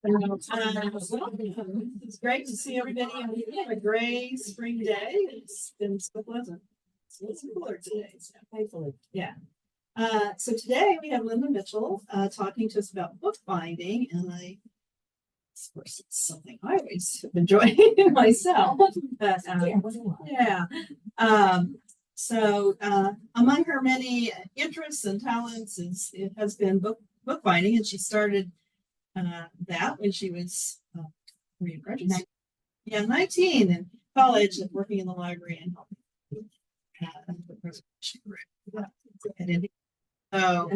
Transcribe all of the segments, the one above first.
It's great to see everybody. We have a gray spring day. It's been so pleasant. So it's cooler today. So thankfully, yeah. So today we have Linda Mitchell talking to us about bookbinding, and of course, it's something I always enjoy myself. But, yeah. So among her many interests and talents it has been bookbinding, and she started that when she was graduate. Yeah, 19 in college and working in the library and helping the preservation group. Oh,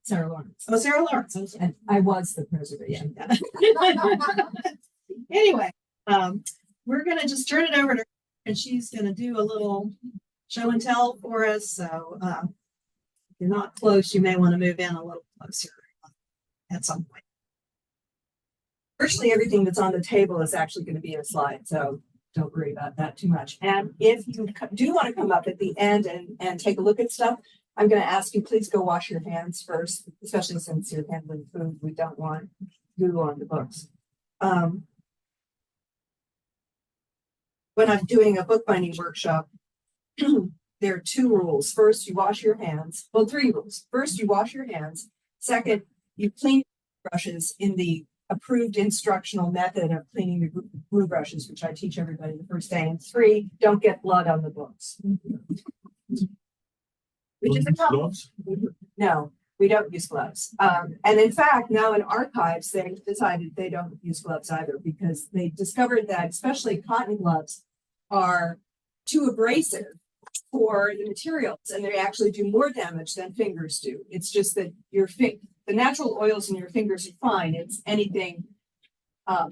Sarah Lawrence. Oh, Sarah Lawrence. And I was the preservation. Yeah. Anyway, we're gonna just turn it over to her, and she's gonna do a little show and tell for us. So if you're not close, you may want to move in a little closer at some point. Virtually everything that's on the table is actually going to be a slide, so don't worry about that too much. And if you do want to come up at the end and take a look at stuff, I'm going to ask you, please go wash your hands first, especially since you're handling food. We don't want glue on the books. When I'm doing a bookbinding workshop, there are 2 rules. First, you wash your hands. Well, 3 rules. First, you wash your hands. Second, you clean brushes in the approved instructional method of cleaning the glue brushes, which I teach everybody the first day. And 3, don't get blood on the books. Which is a problem. No, we don't use gloves. And in fact, now in archives, they decided they don't use gloves either, because they discovered that especially cotton gloves are too abrasive for the materials, and they actually do more damage than fingers do. It's just that the natural oils in your fingers are fine. It's anything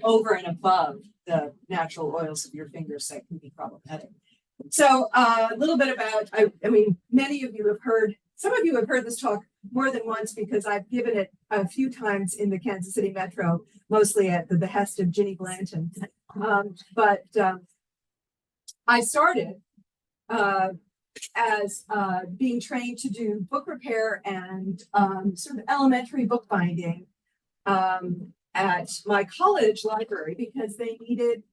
over and above the natural oils of your fingers that can be problematic. So a little bit about, I mean, many of you have heard, some of you have heard this talk more than once because I've given it a few times in the Kansas City Metro, mostly at the behest of Ginny Blanton. I started as being trained to do book repair and sort of elementary bookbinding at my college library because they needed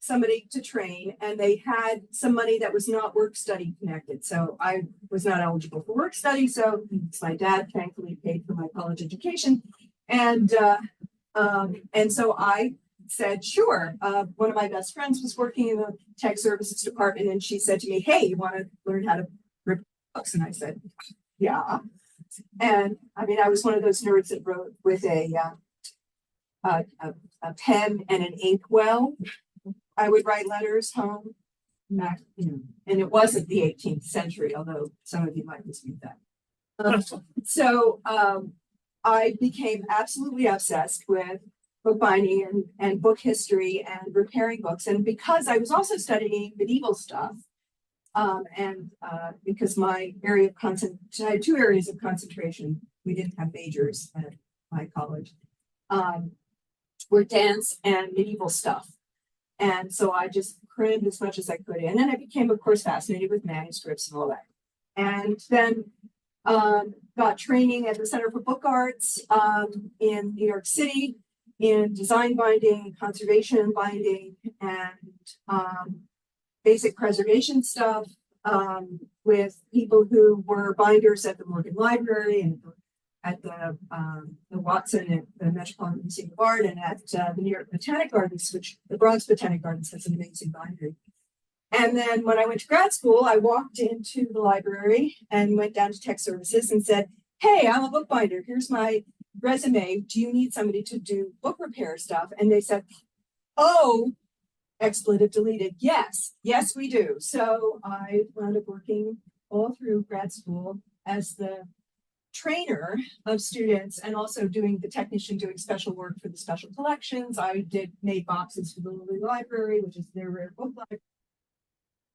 somebody to train, and they had some money that was not work study connected. So I was not eligible for work study. So my dad thankfully paid for my college education. And so I said, sure. One of my best friends was working in the tech services department, and she said to me, hey, you want to learn how to rip books? And I said, yeah. And I mean, I was one of those nerds that wrote with a pen and an inkwell. I would write letters home, and it wasn't the 18th century, although some of you might dispute that. So I became absolutely obsessed with bookbinding and book history and repairing books. And because I was also studying medieval stuff, because my area of I had 2 areas of concentration. We didn't have majors at my college, were dance and medieval stuff. And so I just crammed as much as I could in. And I became, of course, fascinated with manuscripts and all that. And then got training at the Center for Book Arts in New York City in design binding, conservation binding, and basic preservation stuff with people who were binders at the Morgan Library and at the Watson at the Metropolitan Museum of Art and at the New York Botanic Gardens, which the Bronx Botanic Gardens has an amazing bindery. And then when I went to grad school, I walked into the library and went down to tech services and said, hey, I'm a bookbinder. Here's my resume. Do you need somebody to do book repair stuff? And they said, oh, expletive deleted. Yes, we do. So I wound up working all through grad school as the trainer of students and also doing the technician doing special work for the special collections. I made boxes for the Lilly Library, which is their rare book library,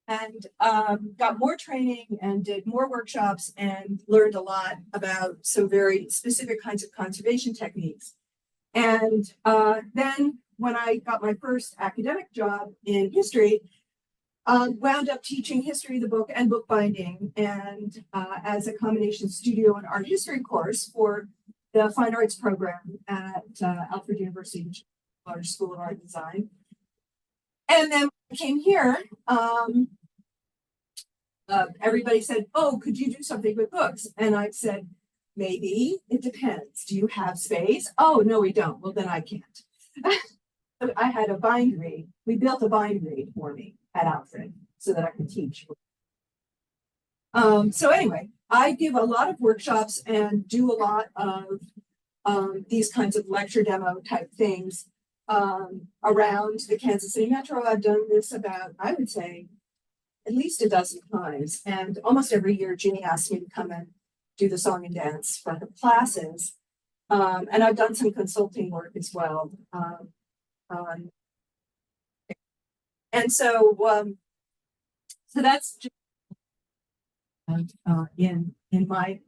and got more training and did more workshops and learned a lot about some very specific kinds of conservation techniques. And then when I got my first academic job in history, wound up teaching history of the book and bookbinding, and as a combination studio and art history course for the fine arts program at Alfred University, which is a large school of art and design. And then when I came here, everybody said, "Oh, could you do something with books?" And I said, "Maybe. It depends. Do you have space?" "Oh, no, we don't." "Well, then I can't." I had a bindery. We built a bindery for me at Alfred so that I could teach. So anyway, I give a lot of workshops and do a lot of these kinds of lecture demo type things around the Kansas City Metro. I've done this about, I would say, at least a dozen times. And almost every year, Ginny asks me to come and do the song and dance for her classes. And I've done some consulting work as well. And so that's just in my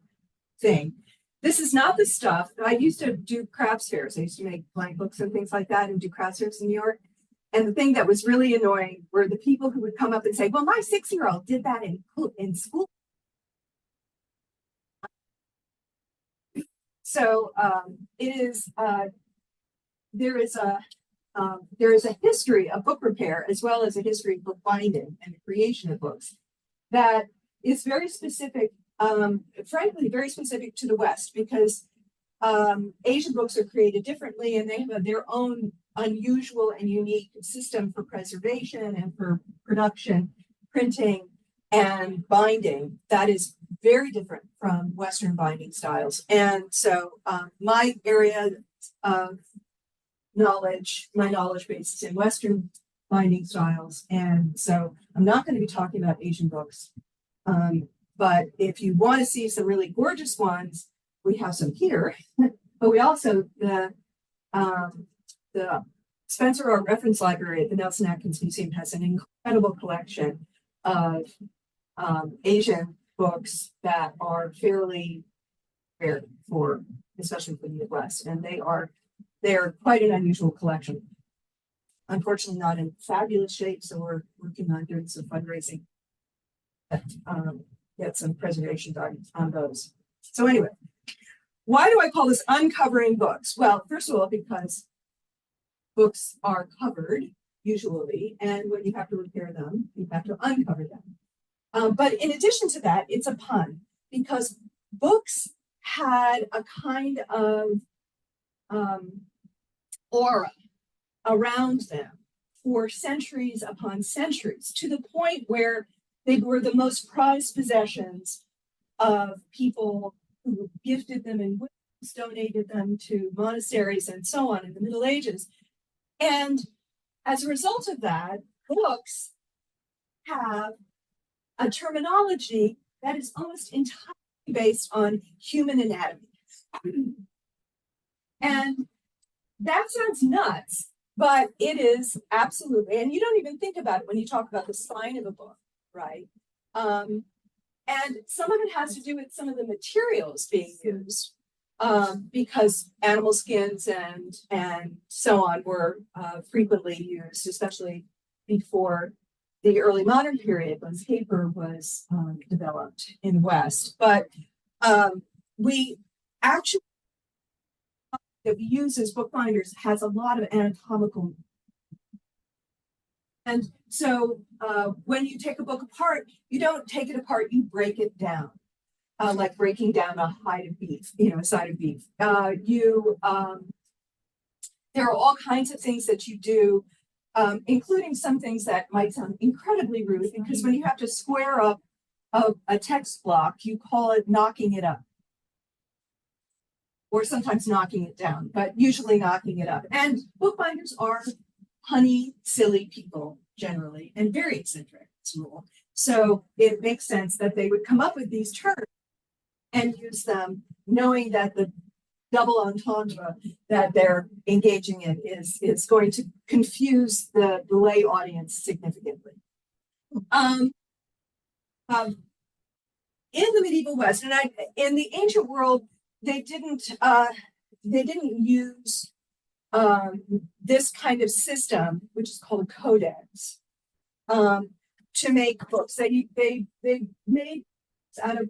thing. This is not the stuff I used to do crafts fairs. I used to make blank books and things like that and do crafts fairs in New York. And the thing that was really annoying were the people who would come up and say, "Well, my 6-year-old did that in school." So it is there is a history of book repair as well as a history of bookbinding and the creation of books that is very specific, frankly, very specific to the West, because Asian books are created differently and they have their own unusual and unique system for preservation and for production, printing, and binding that is very different from Western binding styles. And so my area of knowledge, my knowledge base is in Western binding styles. And so I'm not going to be talking about Asian books. But if you want to see some really gorgeous ones, we have some here. But we also, the Spencer Art Reference Library at the Nelson Atkins Museum has an incredible collection of Asian books that are fairly rare for, especially for the Midwest. And they are quite an unusual collection. Unfortunately, not in fabulous shape, so we're working on doing some fundraising that get some preservation done on those. So anyway, why do I call this uncovering books? Well, first of all, because books are covered usually, and when you have to repair them, you have to uncover them. But in addition to that, it's a pun because books had a kind of aura around them for centuries upon centuries, to the point where they were the most prized possessions of people who gifted them in wills, donated them to monasteries and so on in the Middle Ages. And as a result of that, books have a terminology that is almost entirely based on human anatomy. And that sounds nuts, but it is absolutely, and you don't even think about it when you talk about the spine of a book, right? And some of it has to do with some of the materials being used, because animal skins and so on were frequently used, especially before the early modern period when paper was developed in the West. But we actually, that we use as bookbinders has a lot of anatomical. And so when you take a book apart, you don't take it apart, you break it down, like breaking down a hide of beef, a side of beef. There are all kinds of things that you do, including some things that might sound incredibly rude, because when you have to square up a text block, you call it knocking it up. Or sometimes knocking it down, but usually knocking it up. And bookbinders are punny, silly people generally, and very eccentric as a rule. So it makes sense that they would come up with these terms and use them, knowing that the double entendre that they're engaging in is going to confuse the lay audience significantly. In the medieval West, and in the ancient world, they didn't use this kind of system, which is called a codex, to make books. They made out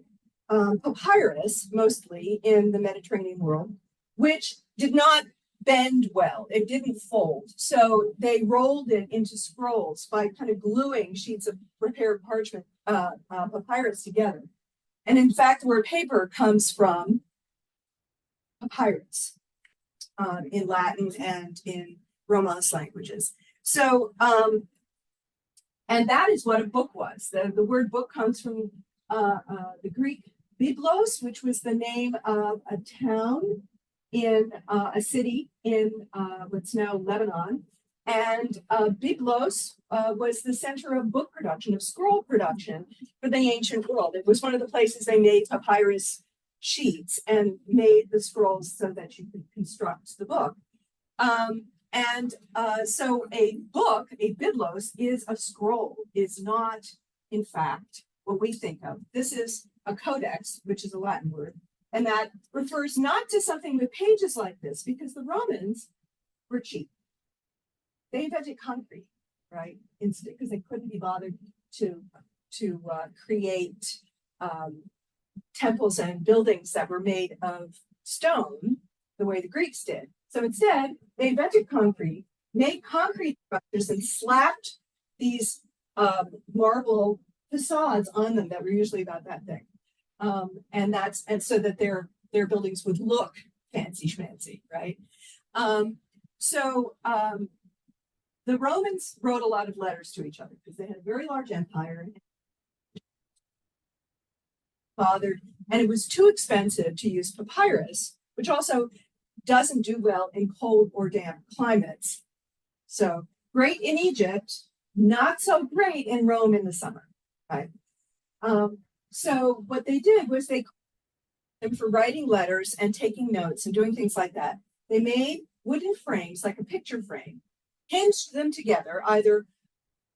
papyrus, mostly in the Mediterranean world, which did not bend well. It didn't fold. So they rolled it into scrolls by kind of gluing sheets of prepared parchment, papyrus together. And in fact, the word paper comes from papyrus in Latin and in Romance languages. So, and that is what a book was. The word book comes from the Greek biblos, which was the name of a town in a city in what's now Lebanon. And Byblos was the center of book production, of scroll production for the ancient world. It was one of the places they made papyrus sheets and made the scrolls so that you could construct the book. So a book, a biblos, is a scroll, is not, in fact, what we think of. This is a codex, which is a Latin word, and that refers not to something with pages like this, because the Romans were cheap. They invented concrete, right? Instead, because they couldn't be bothered to create temples and buildings that were made of stone the way the Greeks did. So instead, they invented concrete, made concrete structures, and slapped these marble facades on them that were usually about that thick. And so that their buildings would look fancy schmancy, right? The Romans wrote a lot of letters to each other because they had a very large empire. And it was too expensive to use papyrus, which also doesn't do well in cold or damp climates. So great in Egypt, not so great in Rome in the summer, right? So what they did was for writing letters and taking notes and doing things like that, they made wooden frames, like a picture frame, hinged them together either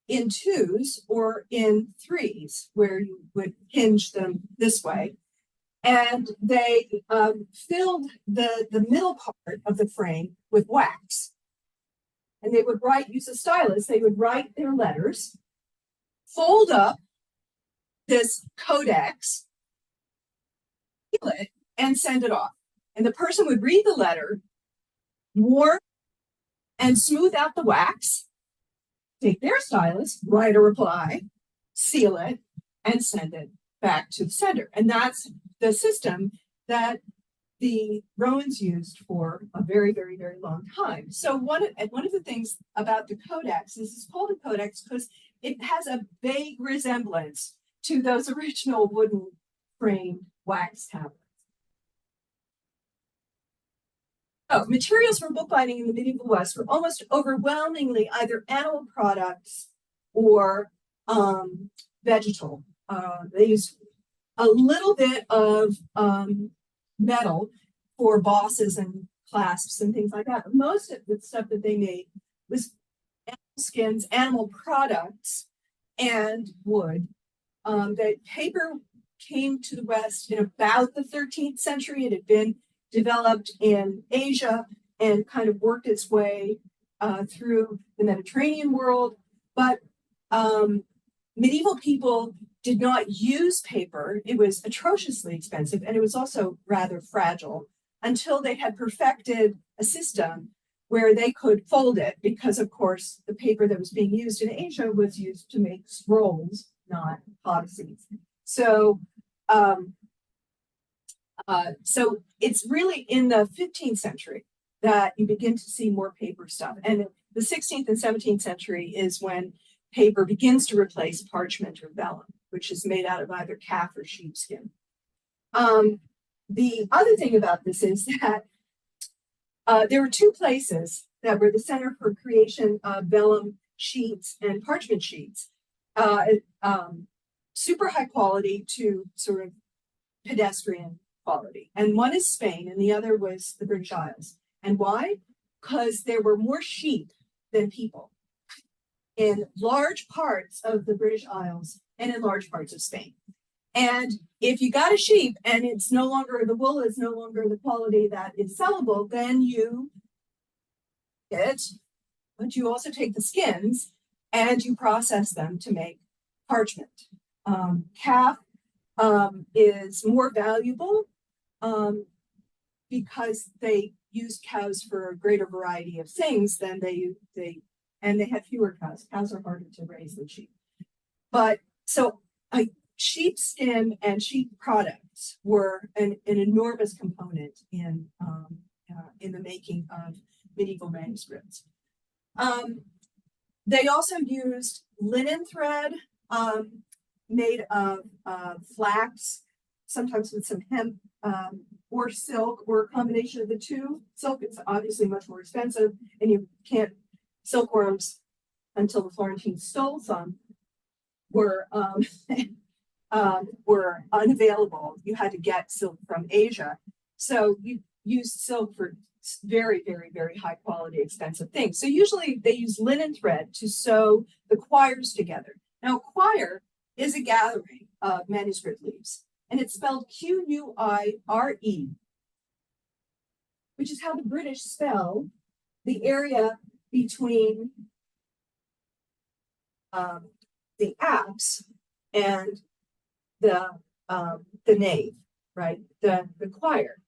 in twos or in threes, where you would hinge them this way. And they filled the middle part of the frame with wax. And they would use a stylus, they would write their letters, fold up this codex, seal it, and send it off. And the person would read the letter, warp and smooth out the wax, take their stylus, write a reply, seal it, and send it back to the sender. And that's the system that the Romans used for a very, very, very long time. So one of the things about the codex is it's called a codex because it has a vague resemblance to those original wooden framed wax tablets. Materials for bookbinding in the medieval West were almost overwhelmingly either animal products or vegetal. They used a little bit of metal for bosses and clasps and things like that. But most of the stuff that they made was animal skins, animal products, and wood. The paper came to the West in about the 13th century. It had been developed in Asia and kind of worked its way through the Mediterranean world. But medieval people did not use paper. It was atrociously expensive, and it was also rather fragile until they had perfected a system where they could fold it, because of course the paper that was being used in Asia was used to make scrolls, not codices. So it's really in the 15th century that you begin to see more paper stuff. And the 16th and 17th century is when paper begins to replace parchment or vellum, which is made out of either calf or sheepskin. The other thing about this is that there were two places that were the center for creation of vellum sheets and parchment sheets. Super high quality to sort of pedestrian quality. And one is Spain and the other was the British Isles. And why? Because there were more sheep than people in large parts of the British Isles and in large parts of Spain. And if you got a sheep and it's no longer, the wool is no longer the quality that is sellable, then you but you also take the skins and you process them to make parchment. Calf is more valuable because they used cows for a greater variety of things than they had fewer cows. Cows are harder to raise than sheep. But so sheepskin and sheep products were an enormous component in the making of medieval manuscripts. They also used linen thread made of flax, sometimes with some hemp or silk, or a combination of the two. Silk is obviously much more expensive, and you can't, silkworms, until the Florentines stole some, were unavailable. You had to get silk from Asia. So you used silk for very, very, very high quality, expensive things. So usually they use linen thread to sew the quires together. Now, quire is a gathering of manuscript leaves, and it's spelled Q-U-I-R-E, which is how the British spell the area between the apse and the nave, right? The quire.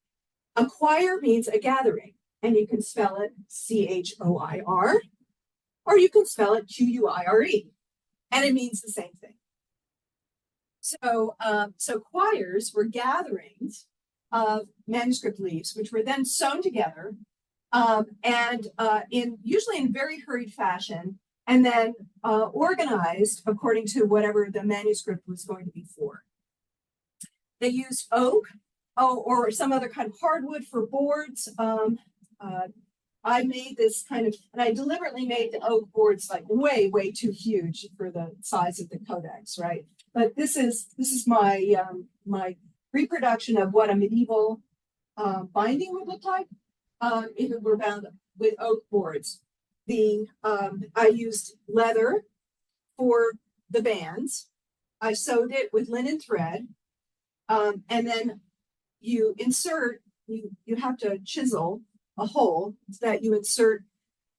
A quire means a gathering, and you can spell it C-H-O-I-R, or you can spell it Q-U-I-R-E, and it means the same thing. So, so quires were gatherings of manuscript leaves, which were then sewn together, usually in very hurried fashion, and then organized according to whatever the manuscript was going to be for. They used oak or some other kind of hardwood for boards. I made this kind of, and I deliberately made the oak boards like way, way too huge for the size of the codex, right? But this is my my reproduction of what a medieval binding would look like if it were bound with oak boards. I used leather for the bands. I sewed it with linen thread, and then you insert. You have to chisel a hole that you insert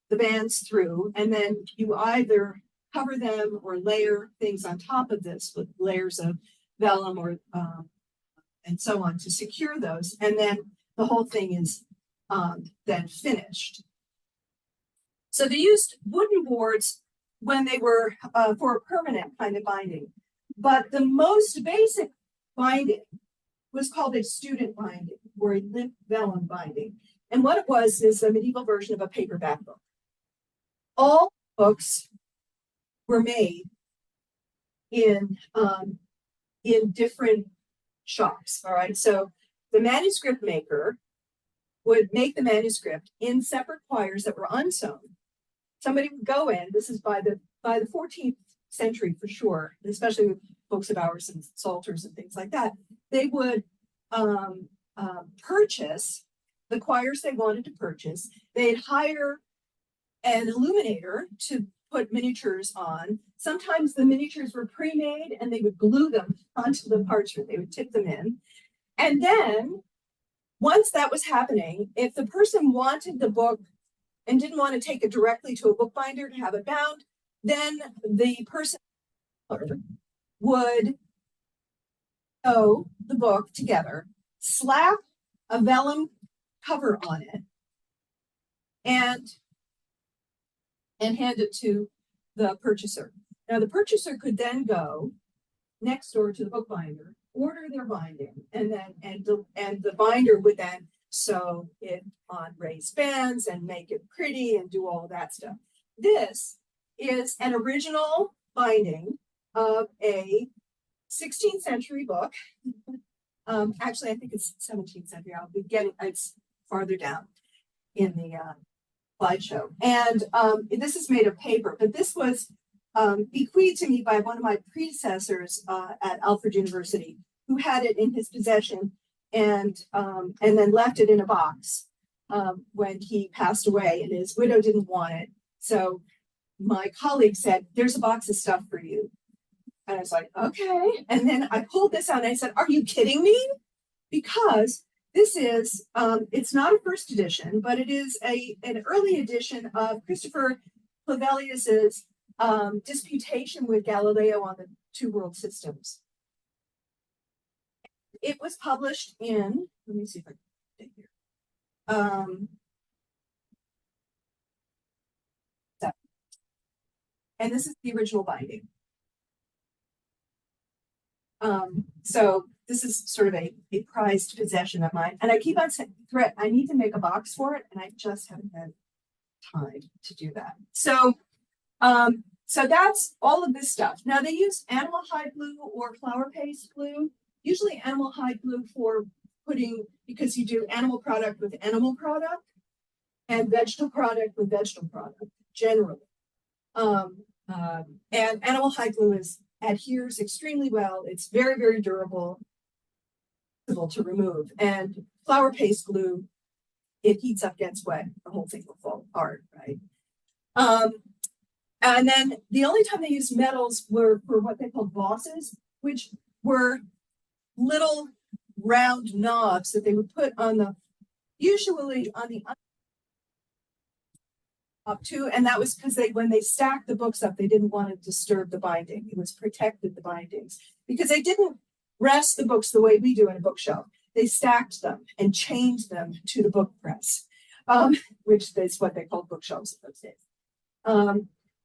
the bands through, and then you either cover them or layer things on top of this with layers of vellum or and so on to secure those, and then the whole thing is then finished. So they used wooden boards when they were for a permanent kind of binding, but the most basic binding was called a student binding or a limp vellum binding. And what it was is a medieval version of a paperback book. All books were made in different shops. All right. So the manuscript maker would make the manuscript in separate quires that were unsewn. Somebody would go in. This is by the 14th century for sure, especially with books of hours and psalters and things like that. They would purchase the quires they wanted to purchase. They'd hire an illuminator to put miniatures on. Sometimes the miniatures were pre-made and they would glue them onto the parchment. They would tip them in. And then once that was happening, if the person wanted the book and didn't want to take it directly to a bookbinder to have it bound, then the person would sew the book together, slap a vellum cover on it, and hand it to the purchaser. Now the purchaser could then go next door to the bookbinder, order their binding, and the binder would then sew it on raised bands and make it pretty and do all of that stuff. This is an original binding of a 16th century book. Actually, I think it's 17th century. I'll be getting it's farther down in the slideshow. And this is made of paper, but this was bequeathed to me by one of my predecessors at Alfred University, who had it in his possession and then left it in a box when he passed away, and his widow didn't want it. So my colleague said, "There's a box of stuff for you." And I was like, okay. And then I pulled this out and I said, "Are you kidding me?" Because this is, it's not a first edition, but it is an early edition of Christopher Clavelius's disputation with Galileo on the two world systems. it was published in, let me see if I can get it here. And this is the original binding. So this is sort of a prized possession of mine. And I keep on saying, Threat, I need to make a box for it, and I just haven't had time to do that. So so that's all of this stuff. Now they use animal hide glue or flour paste glue, usually animal hide glue for putting, because you do animal product with animal product and vegetable product with vegetable product generally. And animal hide glue adheres extremely well. It's very, very durable to remove. And flour paste glue, it heats up, gets wet, the whole thing will fall apart, right? And then the only time they used metals were for what they called bosses, which were little round knobs that they would put on the, usually on the up to, and that was because when they stacked the books up, they didn't want to disturb the binding. It was protected the bindings because they didn't rest the books the way we do in a bookshelf. They stacked them and chained them to the book press, which is what they called bookshelves in those days.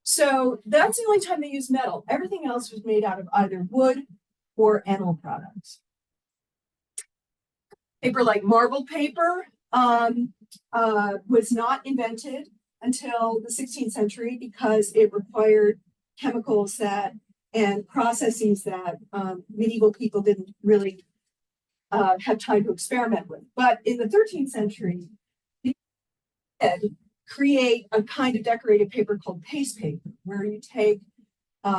So that's the only time they used metal. Everything else was made out of either wood or animal products. Paper like marbled paper was not invented until the 16th century because it required chemicals and processes that medieval people didn't really have time to experiment with. But in the 13th century, they did create a kind of decorated paper called paste paper, where you take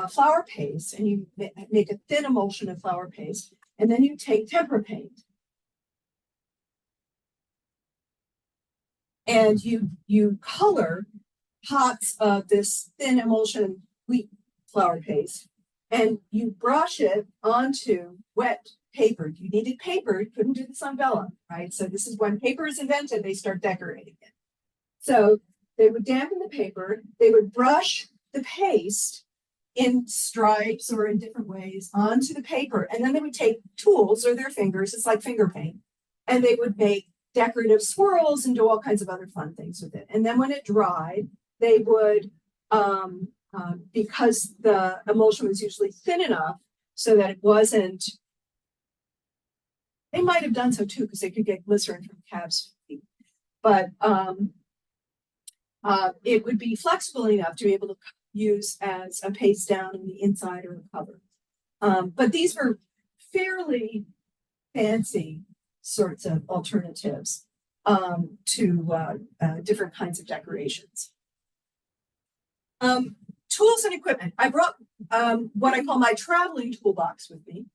flour paste and you make a thin emulsion of flour paste, and then you take tempera paint. And you color pots of this thin emulsion wheat flour paste, and you brush it onto wet paper. You needed paper, you couldn't do this on vellum, right? So this is when paper is invented, they start decorating it. So they would dampen the paper, they would brush the paste in stripes or in different ways onto the paper, and then they would take tools or their fingers, it's like finger paint, and they would make decorative swirls and do all kinds of other fun things with it. And then when it dried, they would, because the emulsion was usually thin enough so that it wasn't, they might have done so too because they could get glycerin from calves' feet, but it would be flexible enough to be able to use as a paste down on the inside or a cover. But these were fairly fancy sorts of alternatives to different kinds of decorations. Tools and equipment. I brought what I call my traveling toolbox with me.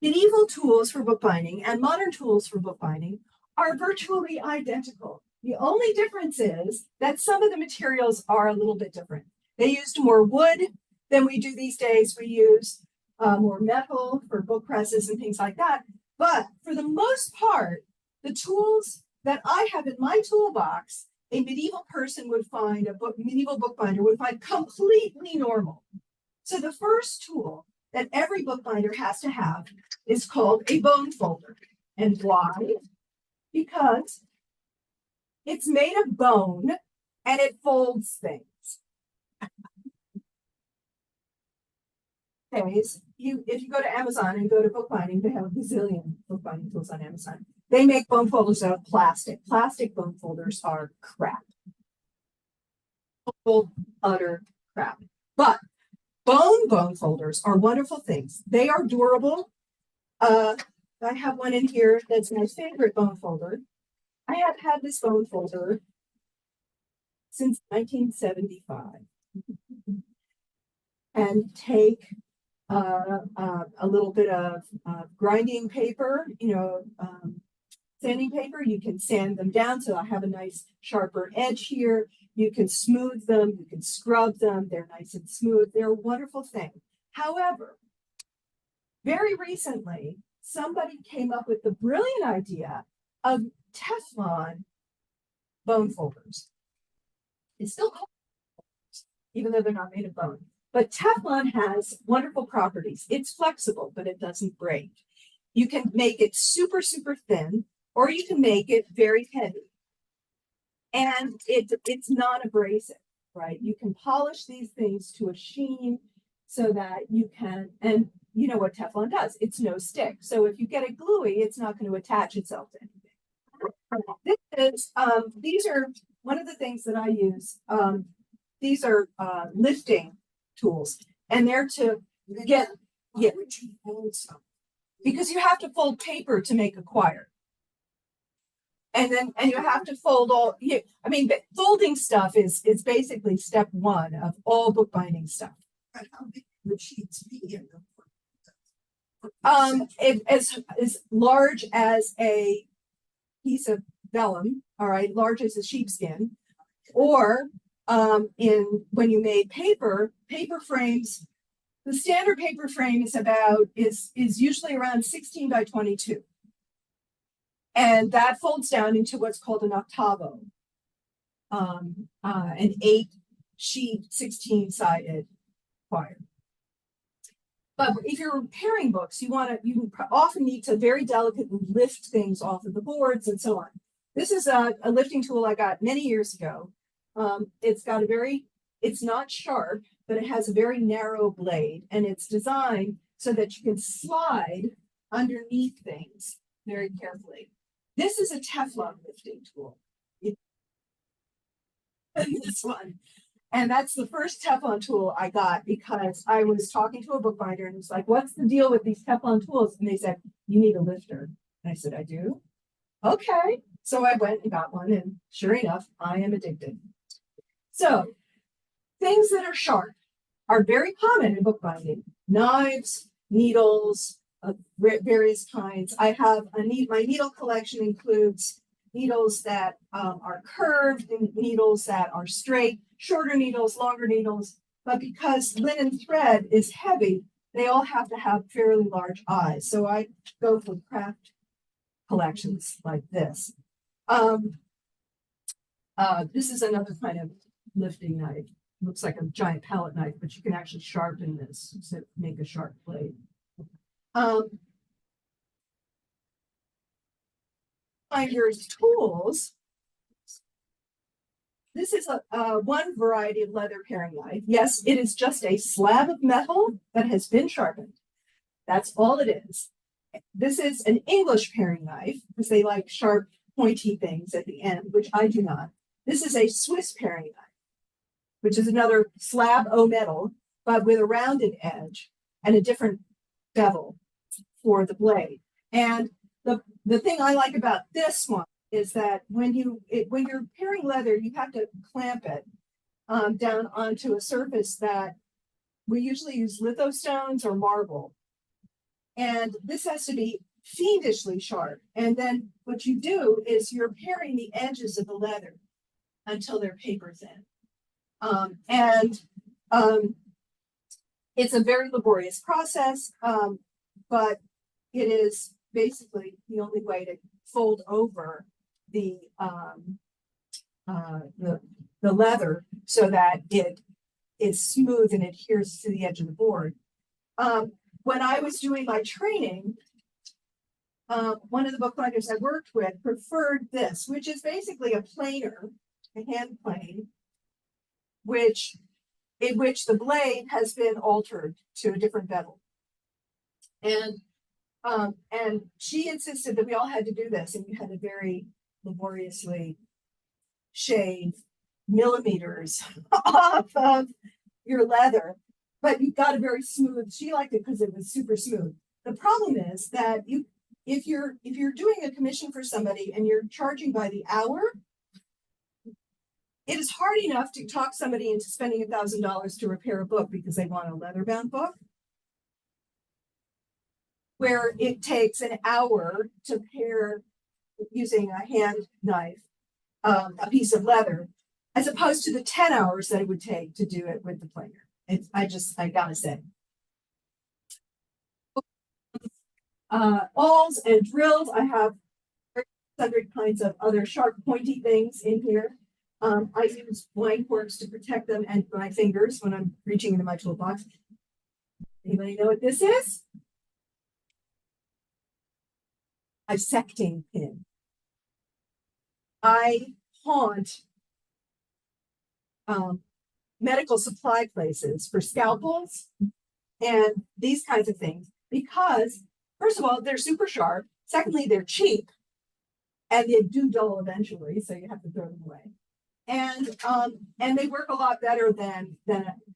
Medieval tools for bookbinding and modern tools for bookbinding are virtually identical. The only difference is that some of the materials are a little bit different. They used more wood than we do these days. We use more metal for book presses and things like that. But for the most part, the tools that I have in my toolbox, a medieval person would find, medieval bookbinder would find completely normal. So the first tool that every bookbinder has to have is called a bone folder. And why? Because it's made of bone and it folds things. If you go to Amazon and go to bookbinding, they have a gazillion bookbinding tools on Amazon. They make bone folders out of plastic. Plastic bone folders are crap. Total, utter crap. But bone folders are wonderful things. They are durable. I have one in here that's my favorite bone folder. I have had this bone folder since 1975. And take a little bit of grinding paper, sanding paper. You can sand them down so I have a nice sharper edge here. You can smooth them, you can scrub them. They're nice and smooth. They're a wonderful thing. However, very recently, somebody came up with the brilliant idea of Teflon bone folders. It's still called folders, even though they're not made of bone. But Teflon has wonderful properties. It's flexible, but it doesn't break. You can make it super, super thin, or you can make it very heavy. And it's non-abrasive, right? You can polish these things to a sheen so that you can, and you know what Teflon does, it's no stick. So if you get it gluey, it's not going to attach itself to anything. These are one of the things that I use. These are lifting tools, and they're to get, yeah, because you have to fold paper to make a quire. And you have to fold all, I mean, folding stuff is basically step one of all bookbinding stuff. But how big would sheets be in them? As large as a piece of vellum, all right, large as a sheepskin, or when you made paper frames, the standard paper frame is usually around 16 by 22. And that folds down into what's called an octavo, an 8-sheet, 16-sided quire. But if you're repairing books, you often need to very delicately lift things off of the boards and so on. This is a lifting tool I got many years ago. It's not sharp, but it has a very narrow blade, and it's designed so that you can slide underneath things very carefully. This is a Teflon lifting tool. This one. And that's the first Teflon tool I got because I was talking to a bookbinder and was like, what's the deal with these Teflon tools? And they said, you need a lifter. And I said, I do? Okay. So I went and got one, and sure enough, I am addicted. So things that are sharp are very common in bookbinding. Knives, needles, of various kinds. I have my needle collection includes needles that are curved and needles that are straight, shorter needles, longer needles. But because linen thread is heavy, they all have to have fairly large eyes. So I go for craft collections like this. This is another kind of lifting knife. Looks like a giant palette knife, but you can actually sharpen this to make a sharp blade. Finders tools. This is one variety of leather paring knife. Yes, it is just a slab of metal that has been sharpened. That's all it is. This is an English paring knife because they like sharp, pointy things at the end, which I do not. This is a Swiss paring knife, which is another slab o metal, but with a rounded edge and a different bevel for the blade. And the thing I like about this one is that when you're paring leather, you have to clamp it down onto a surface that we usually use lithostones or marble. And this has to be fiendishly sharp. And then what you do is you're paring the edges of the leather until they're paper thin. It's a very laborious process, but it is basically the only way to fold over the leather so that it is smooth and adheres to the edge of the board. When I was doing my training, one of the bookbinders I worked with preferred this, which is basically a planer, a hand plane, in which the blade has been altered to a different bevel. And she insisted that we all had to do this, and you had to very laboriously shave millimeters off of your leather, but you got a very smooth. She liked it because it was super smooth. The problem is that if you're doing a commission for somebody and you're charging by the hour, it is hard enough to talk somebody into spending $1,000 to repair a book because they want a leather-bound book, where it takes an hour to pare using a hand knife, a piece of leather, as opposed to the 10 hours that it would take to do it with the planer. I gotta say. Awls and drills. I have 100 kinds of other sharp, pointy things in here. I use wine corks to protect them and my fingers when I'm reaching into my toolbox. Anybody know what this is? dissecting pin. I haunt medical supply places for scalpels and these kinds of things because, first of all, they're super sharp. Secondly, they're cheap, and they do dull eventually, so you have to throw them away. And they work a lot better than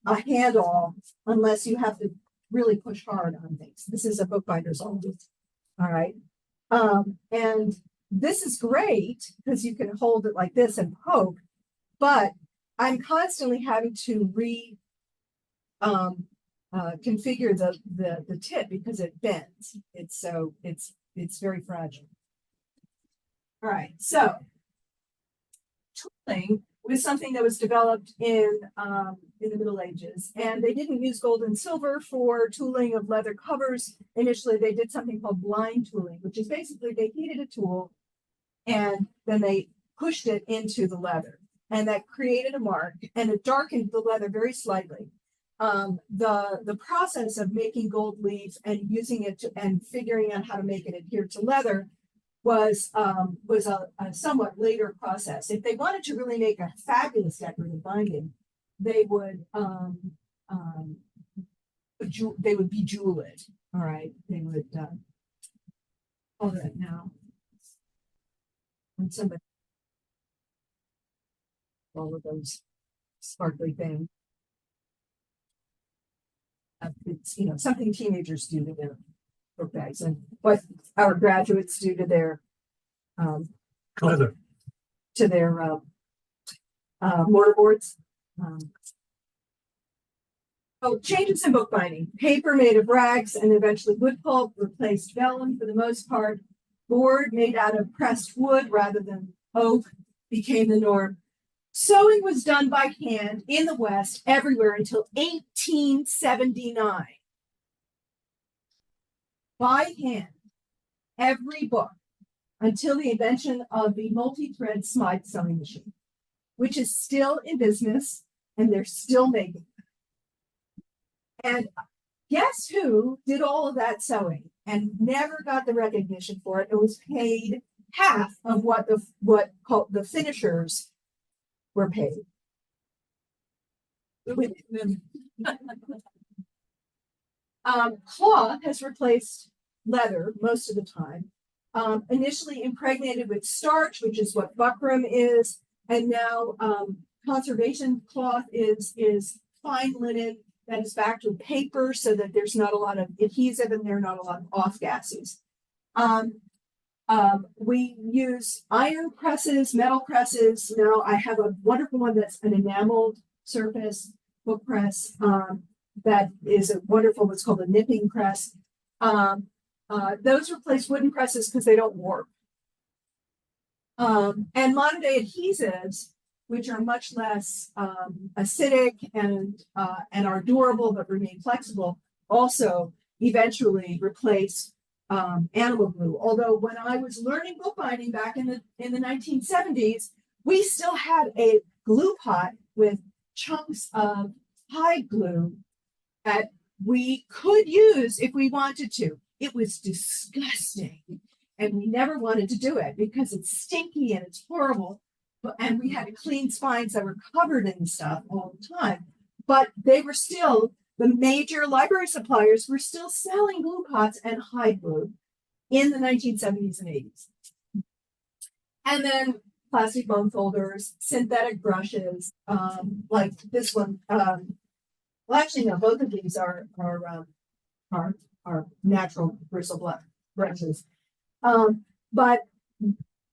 a handle, unless you have to really push hard on things. This is a bookbinder's only. All right. And this is great because you can hold it like this and poke, but I'm constantly having to configure the tip because it bends. It's very fragile. All right, so tooling was something that was developed in the Middle Ages, and they didn't use gold and silver for tooling of leather covers. Initially, they did something called blind tooling, which is basically they heated a tool and then they pushed it into the leather, and that created a mark, and it darkened the leather very slightly. The process of making gold leaf and using it and figuring out how to make it adhere to leather was a somewhat later process. If they wanted to really make a fabulous decorative binding, they would bejewel it. All right, they would all that now. And somebody all of those sparkly things. It's something teenagers do to their book bags, and what our graduates do to their Leather. mortarboards. Changes in bookbinding. Paper made of rags and eventually wood pulp replaced vellum for the most part. Board made out of pressed wood rather than oak became the norm. Sewing was done by hand in the West everywhere until 1879. By hand, every book, until the invention of the multi-thread slide sewing machine, which is still in business, and they're still making it. And guess who did all of that sewing and never got the recognition for it? It was paid half of what the finishers were paid. Cloth has replaced leather most of the time. Initially impregnated with starch, which is what buckram is, and now conservation cloth is fine linen that is backed with paper so that there's not a lot of adhesive and there are not a lot of off gases. We use iron presses, metal presses. Now I have a wonderful one that's an enameled surface book press. That is a wonderful, what's called a nipping press. Those replace wooden presses because they don't warp. And modern day adhesives, which are much less acidic and are durable but remain flexible, also eventually replace animal glue. Although when I was learning bookbinding back in the 1970s, we still had a glue pot with chunks of hide glue that we could use if we wanted to. It was disgusting, and we never wanted to do it because it's stinky and it's horrible. And we had to clean spines that were covered in stuff all the time. But they were still, the major library suppliers were still selling glue pots and hide glue in the 1970s and 80s. And then plastic bone folders, synthetic brushes, like this one. Well, actually, no, both of these are natural bristle brushes. But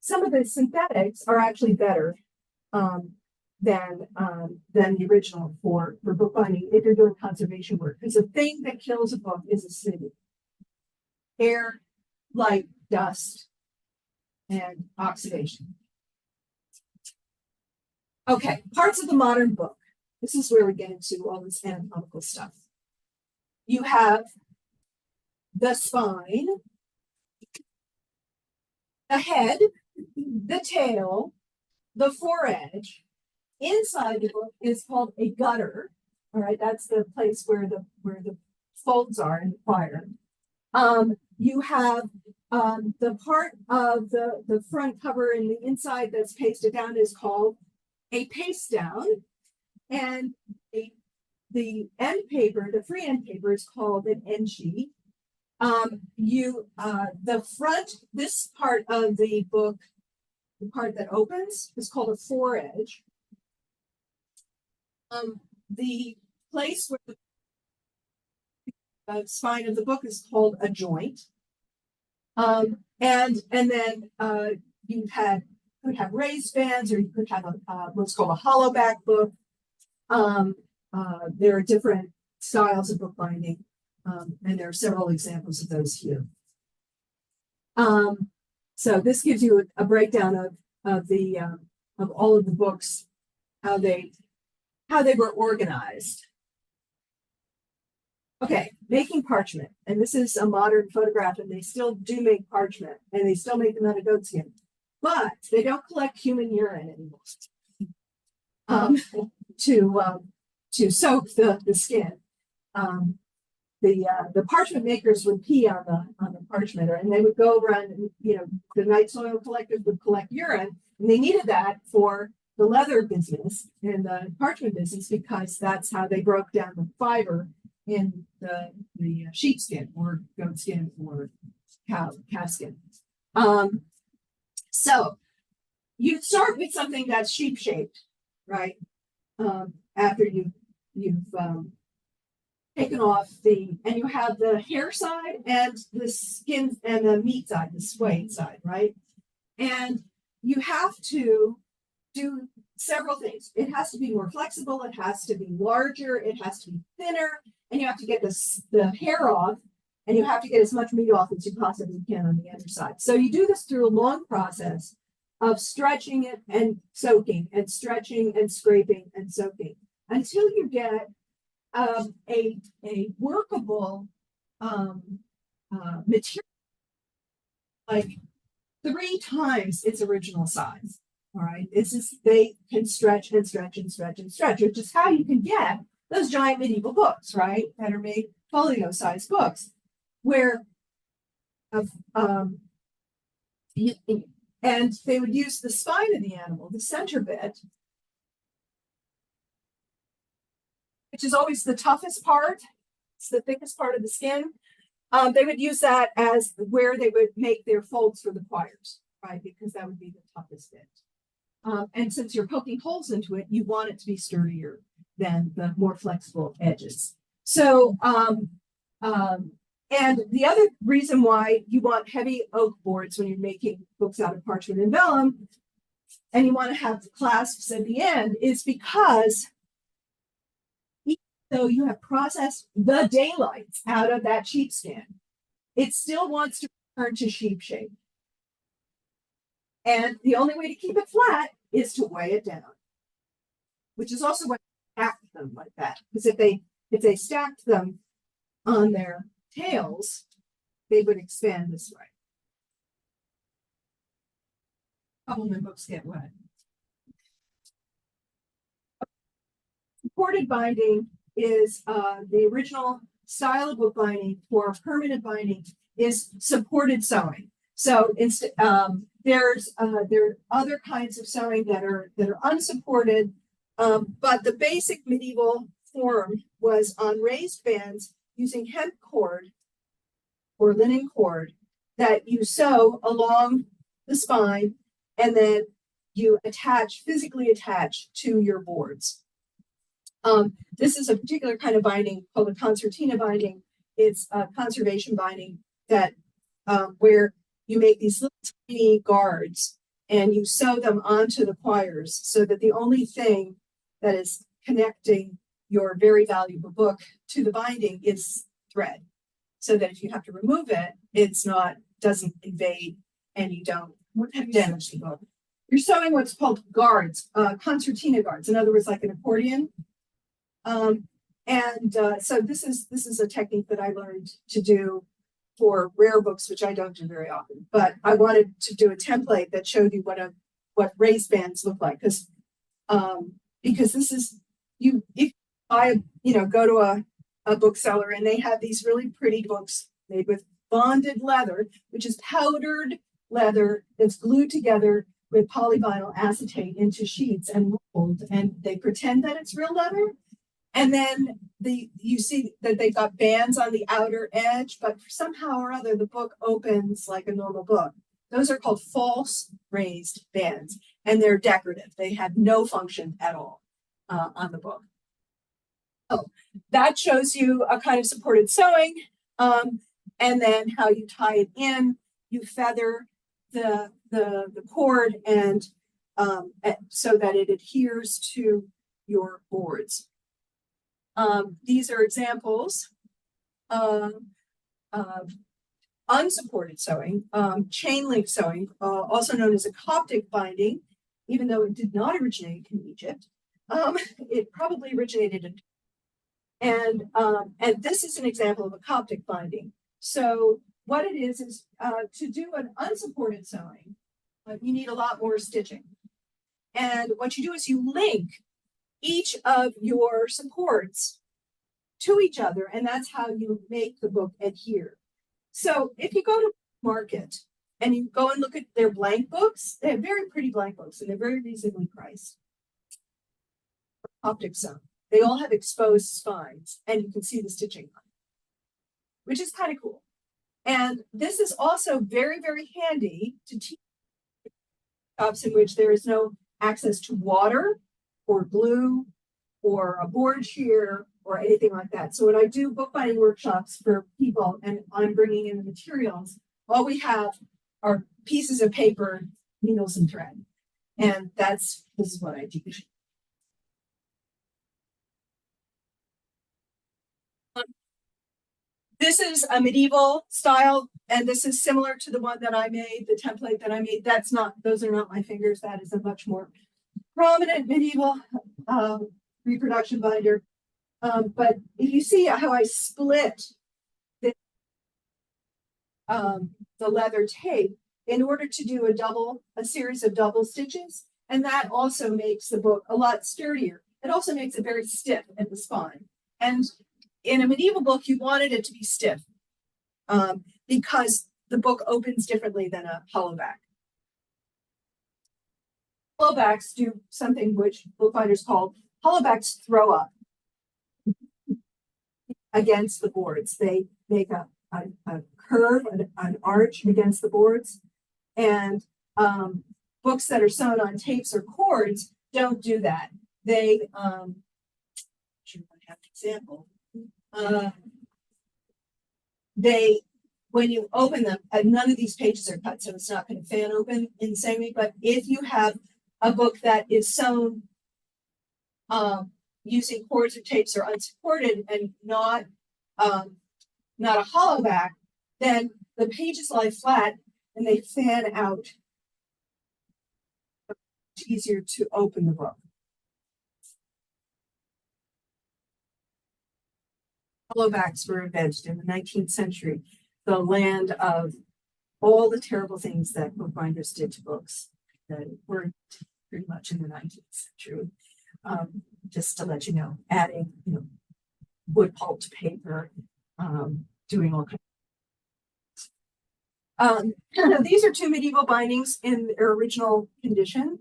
some of the synthetics are actually better than the original for bookbinding if you're doing conservation work. Because the thing that kills a book is acidity. Air, light, dust, and oxidation. Okay, parts of the modern book. This is where we get into all this anatomical stuff. You have the spine, the head, the tail, the foredge. Inside the book is called a gutter. All right, that's the place where the folds are in the quire. you have the part of the front cover and the inside that's pasted down is called a paste down. And the end paper, the free end paper is called an end sheet. The front, this part of the book, the part that opens is called a foredge. The place where the spine of the book is called a joint. And then you could have raised bands, or you could have what's called a hollow back book. There are different styles of bookbinding, and there are several examples of those here. So this gives you a breakdown of all of the books, how they were organized. Okay, making parchment, and this is a modern photograph, and they still do make parchment, and they still make them out of goatskin, but they don't collect human urine anymore to soak the skin. The parchment makers would pee on the parchment, and they would go around, and the night soil collectors would collect urine, and they needed that for the leather business and the parchment business, because that's how they broke down the fiber in the sheepskin or goatskin or cow skin. So you start with something that's sheep shaped, right? After you've taken off and you have the hair side and the skin and the meat side, the suede side, right? And you have to do several things. It has to be more flexible, it has to be larger, it has to be thinner, and you have to get the hair off, and you have to get as much meat off as you possibly can on the underside. So you do this through a long process of stretching it and soaking, and stretching and scraping and soaking, until you get a workable material, like 3 times its original size. All right, they can stretch and stretch and stretch and stretch, which is how you can get those giant medieval books, right? That are made folio-sized books, where and they would use the spine of the animal, the center bit, which is always the toughest part. It's the thickest part of the skin. They would use that as where they would make their folds for the quires, right? Because that would be the toughest bit. And since you're poking holes into it, you want it to be sturdier than the more flexible edges. So, and the other reason why you want heavy oak boards when you're making books out of parchment and vellum, and you want to have the clasps at the end, is because even though you have processed the daylights out of that sheepskin, it still wants to return to sheep shape. And the only way to keep it flat is to weigh it down, which is also why they stack them like that. Because if they stacked them on their tails, they would expand this way. Oh, my books get wet. Supported binding is the original style of bookbinding for permanent binding is supported sewing. So there are other kinds of sewing that are unsupported, but the basic medieval form was on raised bands using hemp cord or linen cord that you sew along the spine, and then you physically attach to your boards. This is a particular kind of binding called a concertina binding. It's a conservation binding that where you make these little tiny guards and you sew them onto the quires, so that the only thing that is connecting your very valuable book to the binding is thread, so that if you have to remove it, doesn't invade and you don't damage the book. You're sewing what's called guards, concertina guards, in other words, like an accordion. So this is a technique that I learned to do for rare books, which I don't do very often, but I wanted to do a template that showed you what raised bands look like, because this is if I go to a bookseller and they have these really pretty books made with bonded leather, which is powdered leather that's glued together with polyvinyl acetate into sheets and rolled, and they pretend that it's real leather. And then you see that they've got bands on the outer edge, but somehow or other, the book opens like a normal book. Those are called false raised bands, and they're decorative. They have no function at all on the book. Oh, that shows you a kind of supported sewing, and then how you tie it in. You feather the cord and so that it adheres to your boards. These are examples of unsupported sewing, chain link sewing, also known as a Coptic binding, even though it did not originate in Egypt. It probably originated in, and this is an example of a Coptic binding. So what it is to do an unsupported sewing, you need a lot more stitching. And what you do is you link each of your supports to each other, and that's how you make the book adhere. So if you go to market and you go and look at their blank books, they have very pretty blank books and they're very reasonably priced. Optic sewn. They all have exposed spines and you can see the stitching on it, which is kind of cool. And this is also very, very handy to teach shops in which there is no access to water or glue or a board shear or anything like that. So when I do bookbinding workshops for people and I'm bringing in the materials, all we have are pieces of paper, needles, and thread. And this is what I teach. This is a medieval style, and this is similar to the one that I made, the template that I made. Those are not my fingers. That is a much more prominent medieval reproduction binder. But if you see how I split the leather tape in order to do a series of double stitches, and that also makes the book a lot sturdier. It also makes it very stiff at the spine. And in a medieval book, you wanted it to be stiff because the book opens differently than a hollow back. Hollow backs do something which bookbinders call hollow backs throw up against the boards. They make a curve, an arch against the boards. And books that are sewn on tapes or cords don't do that. They, sure I have an example. When you open them, none of these pages are cut, so it's not going to fan open in the same way. But if you have a book that is sewn using cords or tapes or unsupported and not a hollow back, then the pages lie flat and they fan out. It's easier to open the book. Hollowbacks were invented in the 19th century, the land of all the terrible things that bookbinders did to books that were pretty much in the 19th century. Just to let you know, adding, wood pulp to paper, doing all kinds. These are two medieval bindings in their original condition,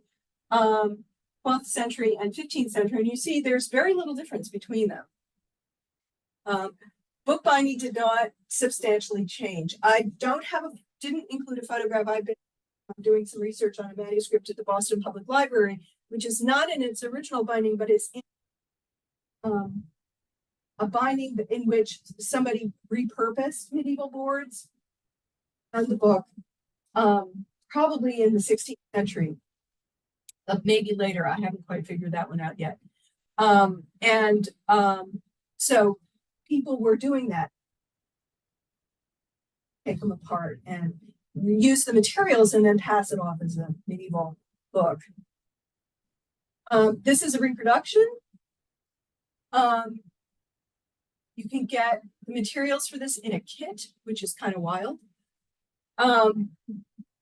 12th century and 15th century, and you see there's very little difference between them. Bookbinding did not substantially change. I didn't include a photograph. I've been doing some research on a manuscript at the Boston Public Library, which is not in its original binding, but is in a binding in which somebody repurposed medieval boards on the book, probably in the 16th century, maybe later. I haven't quite figured that one out yet. So people were doing that, take them apart and use the materials and then pass it off as a medieval book. This is a reproduction. You can get the materials for this in a kit, which is kind of wild.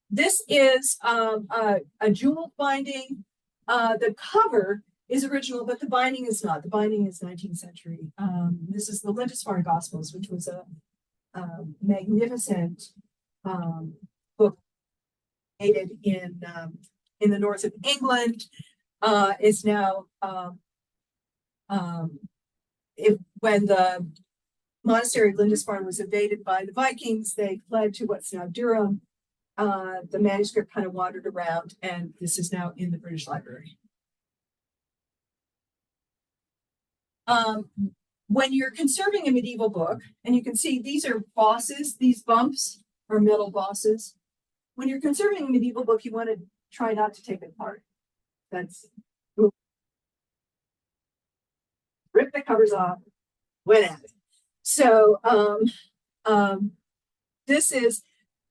This is a jeweled binding. The cover is original, but the binding is not. The binding is 19th century. This is the Lindisfarne Gospels, which was a magnificent book dated in the north of England, is now when the monastery of Lindisfarne was invaded by the Vikings, they fled to what's now Durham. The manuscript kind of wandered around, and this is now in the British Library. When you're conserving a medieval book, and you can see these are bosses, these bumps are metal bosses. When you're conserving a medieval book, you want to try not to take it apart. That's rip the covers off, went at it. So this is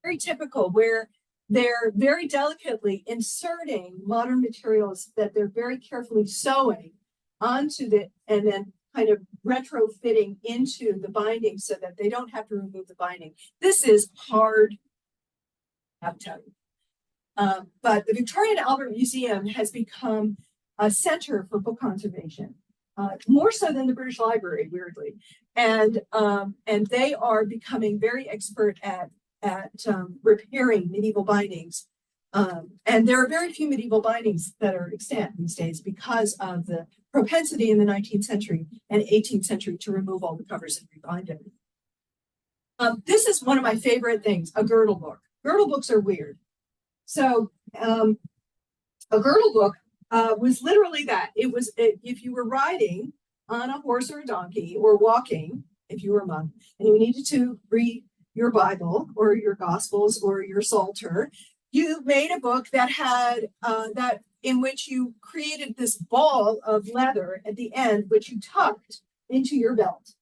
very typical where they're very delicately inserting modern materials that they're very carefully sewing onto the, and then kind of retrofitting into the binding so that they don't have to remove the binding. This is hard, I have to tell you. But the Victoria and Albert Museum has become a center for book conservation, more so than the British Library, weirdly. And they are becoming very expert at repairing medieval bindings. And there are very few medieval bindings that are extant these days because of the propensity in the 19th century and 18th century to remove all the covers and rebind everything. This is one of my favorite things, a girdle book. Girdle books are weird. So a girdle book was literally that. It was, if you were riding on a horse or a donkey or walking, if you were a monk, and you needed to read your Bible or your Gospels or your Psalter, you made a book that had that in which you created this ball of leather at the end, which you tucked into your belt,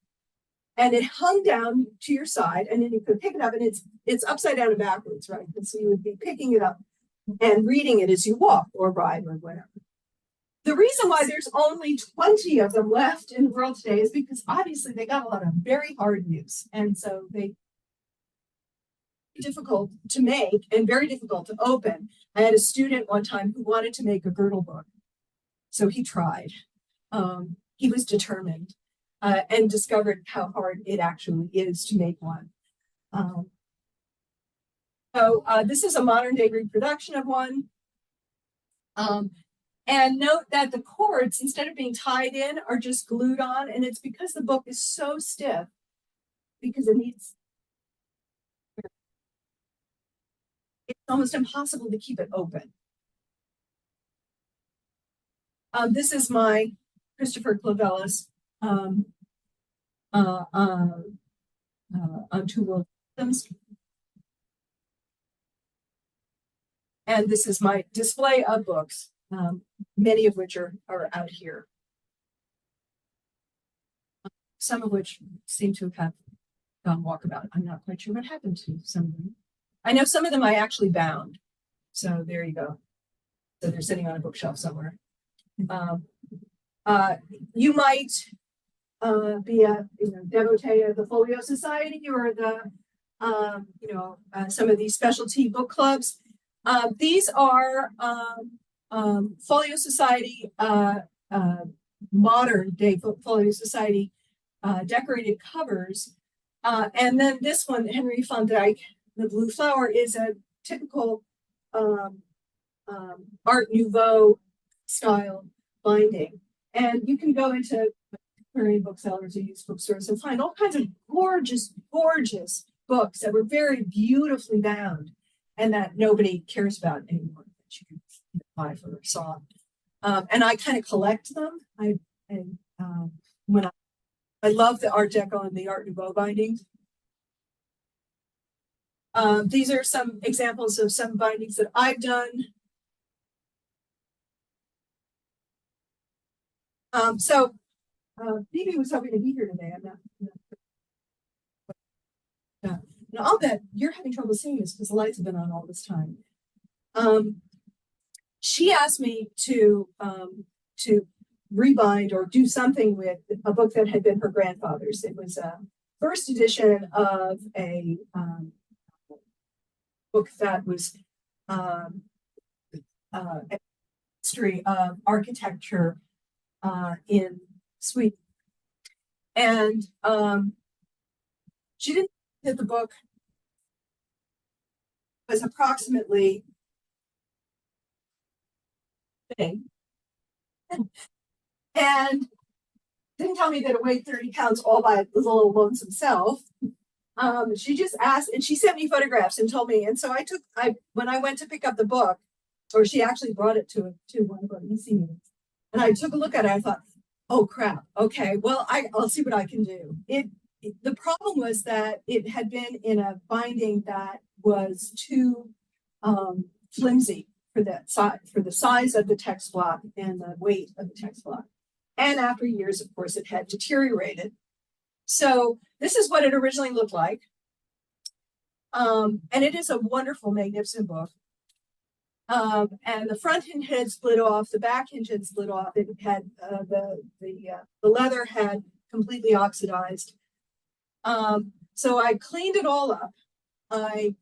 and it hung down to your side, and then you could pick it up, and it's upside down and backwards, right? And so you would be picking it up and reading it as you walk or ride or whatever. The reason why there's only 20 of them left in the world today is because obviously they got a lot of very hard use, and so they difficult to make and very difficult to open. I had a student one time who wanted to make a girdle book, so he tried. He was determined and discovered how hard it actually is to make one. So this is a modern day reproduction of one. And note that the cords, instead of being tied in, are just glued on, and it's because the book is so stiff because it needs. It's almost impossible to keep it open. This is my Christopher Clavellis on Two World Systems. And this is my display of books, many of which are out here. Some of which seem to have gone walkabout. I'm not quite sure what happened to some of them. I know some of them I actually bound. So there you go. So they're sitting on a bookshelf somewhere. You might be a devotee of the Folio Society or the some of these specialty book clubs. These are Folio Society, modern day Folio Society decorated covers. And then this one, Henry van Dyck, the Blue Flower, is a typical Art Nouveau style binding. And you can go into booksellers or used bookstores and find all kinds of gorgeous, gorgeous books that were very beautifully bound and that nobody cares about anymore, that you can buy for a song. And I kind of collect them. I love the Art Deco and the Art Nouveau bindings. These are some examples of some bindings that I've done. Phoebe was hoping to be here today. I'm not. And I'll bet you're having trouble seeing this because the lights have been on all this time. She asked me to rebind or do something with a book that had been her grandfather's. It was a first edition of a book that was history of architecture in Sweden. And she didn't hit the book was approximately big. And didn't tell me that it weighed 30 pounds all by the little lonesome self. She just asked, and she sent me photographs and told me. And so when I went to pick up the book, or she actually brought it to one of our EC meetings, and I took a look at it, I thought, oh crap, okay, well, I'll see what I can do. The problem was that it had been in a binding that was too flimsy for the size of the text block and the weight of the text block. And after years, of course, it had deteriorated. So this is what it originally looked like. And it is a wonderful, magnificent book. And the front hinge had split off, the back hinge had split off. It had the leather had completely oxidized. So I cleaned it all up. I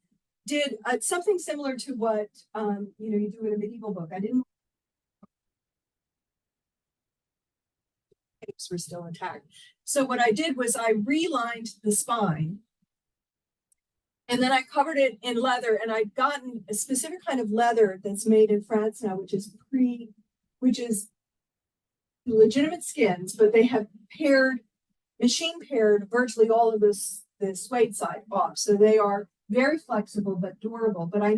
did something similar to what you do in a medieval book. I didn't. Papers were still intact. So what I did was I relined the spine. And then I covered it in leather, and I'd gotten a specific kind of leather that's made in France now, which is legitimate skins, but they have machine paired virtually all of the suede side off. So they are very flexible but durable. But I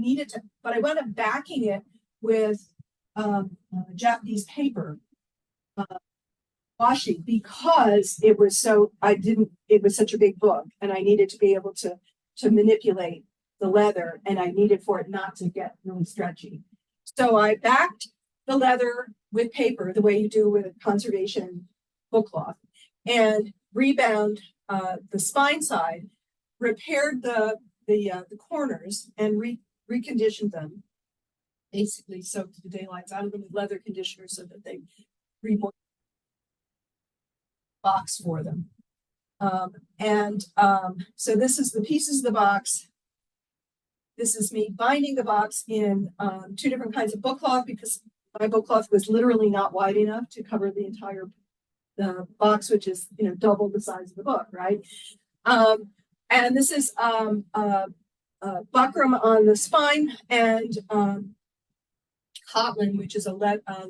wound up backing it with Japanese paper washi, because it was such a big book, and I needed to be able to manipulate the leather, and I needed for it not to get really stretchy. So I backed the leather with paper the way you do with a conservation book cloth, and rebound the spine side, repaired the corners, and reconditioned them. Basically soaked the daylights out of them with leather conditioner so that they remold box for them. So this is the pieces of the box. This is me binding the box in two different kinds of book cloth, because my book cloth was literally not wide enough to cover the entire box, which is double the size of the book, right? And this is buckram on the spine, and Cotton, which is a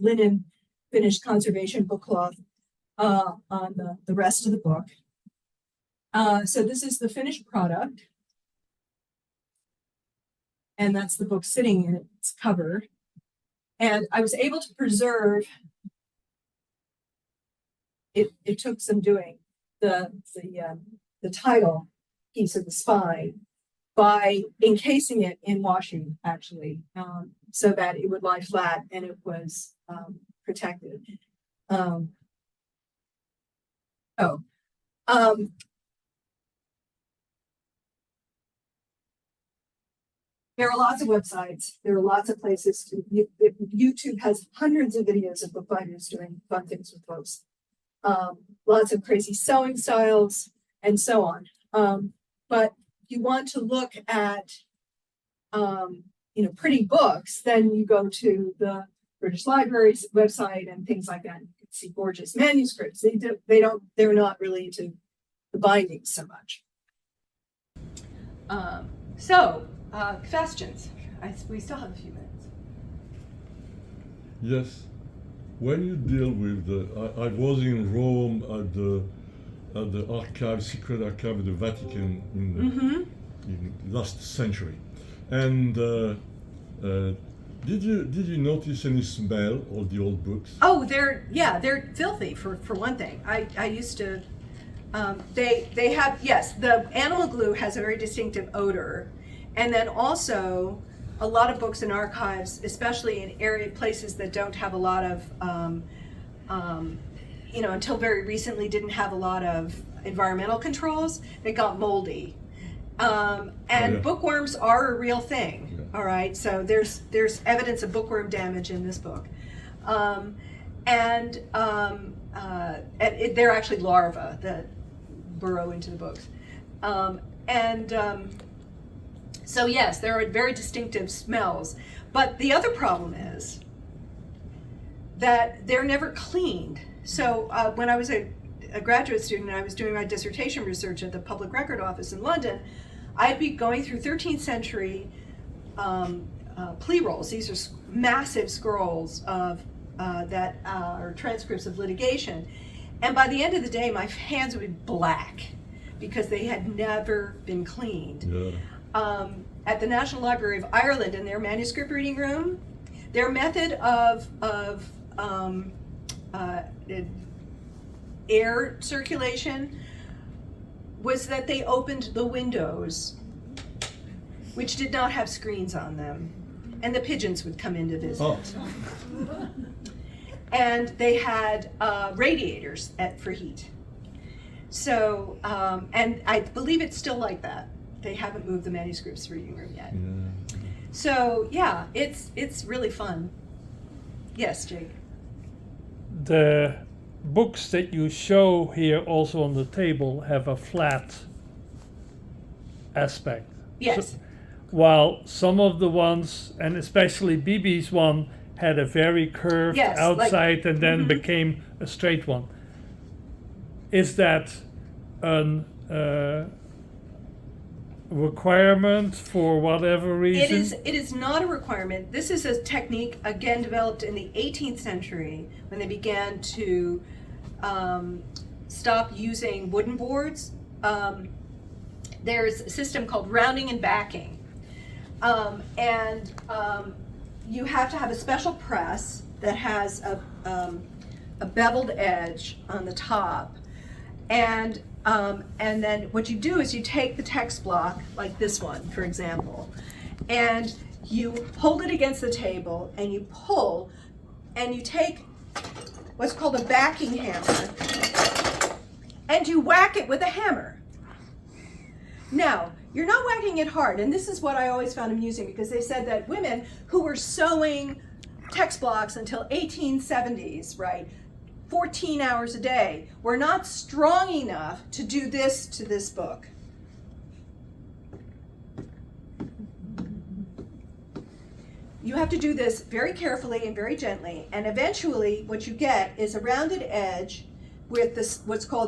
linen finished conservation book cloth on the rest of the book. So this is the finished product. And that's the book sitting in its cover. And I was able to preserve, it took some doing, the title piece of the spine by encasing it in washi, actually, so that it would lie flat and it was protected. There are lots of websites. There are lots of places. YouTube has hundreds of videos of bookbinders doing fun things with books. Lots of crazy sewing styles and so on. But if you want to look at, pretty books, then you go to the British Library's website and things like that. You can see gorgeous manuscripts. They're not really into the bindings so much. Questions. We still have a few minutes. Yes. When you deal with I was in Rome at the archive, secret archive of the Vatican in last century, and did you notice any smell of the old books? Oh, they're filthy for one thing. I used to. They have, yes, the animal glue has a very distinctive odor. And then also a lot of books in archives, especially in places that don't have a lot of, until very recently didn't have a lot of environmental controls, they got moldy. And bookworms are a real thing, all right? So there's evidence of bookworm damage in this book. They're actually larvae that burrow into the books. So yes, there are very distinctive smells, but the other problem is that they're never cleaned. So when I was a graduate student and I was doing my dissertation research at the Public Record Office in London, I'd be going through 13th century plea rolls. These are massive scrolls of that are transcripts of litigation. And by the end of the day, my hands would be black because they had never been cleaned. Yeah. At the National Library of Ireland, in their manuscript reading room, their method of air circulation was that they opened the windows, which did not have screens on them, and the pigeons would come in to visit. Oh. And they had radiators for heat. So, and I believe it's still like that. They haven't moved the manuscripts reading room yet. Yeah. So yeah, it's really fun. Yes, Jake. The books that you show here also on the table have a flat aspect. Yes. While some of the ones, and especially BB's one, had a very curved Yes, outside and then became a straight one. Is that an requirement for whatever reason? It is not a requirement. This is a technique, again, developed in the 18th century when they began to stop using wooden boards. There's a system called rounding and backing. You have to have a special press that has a beveled edge on the top. And then what you do is you take the text block, like this one, for example, and you hold it against the table and you pull, and you take what's called a backing hammer, and you whack it with a hammer. Now, you're not whacking it hard, and this is what I always found amusing, because they said that women who were sewing text blocks until 1870s, right, 14 hours a day, were not strong enough to do this to this book. You have to do this very carefully and very gently, and eventually what you get is a rounded edge with this,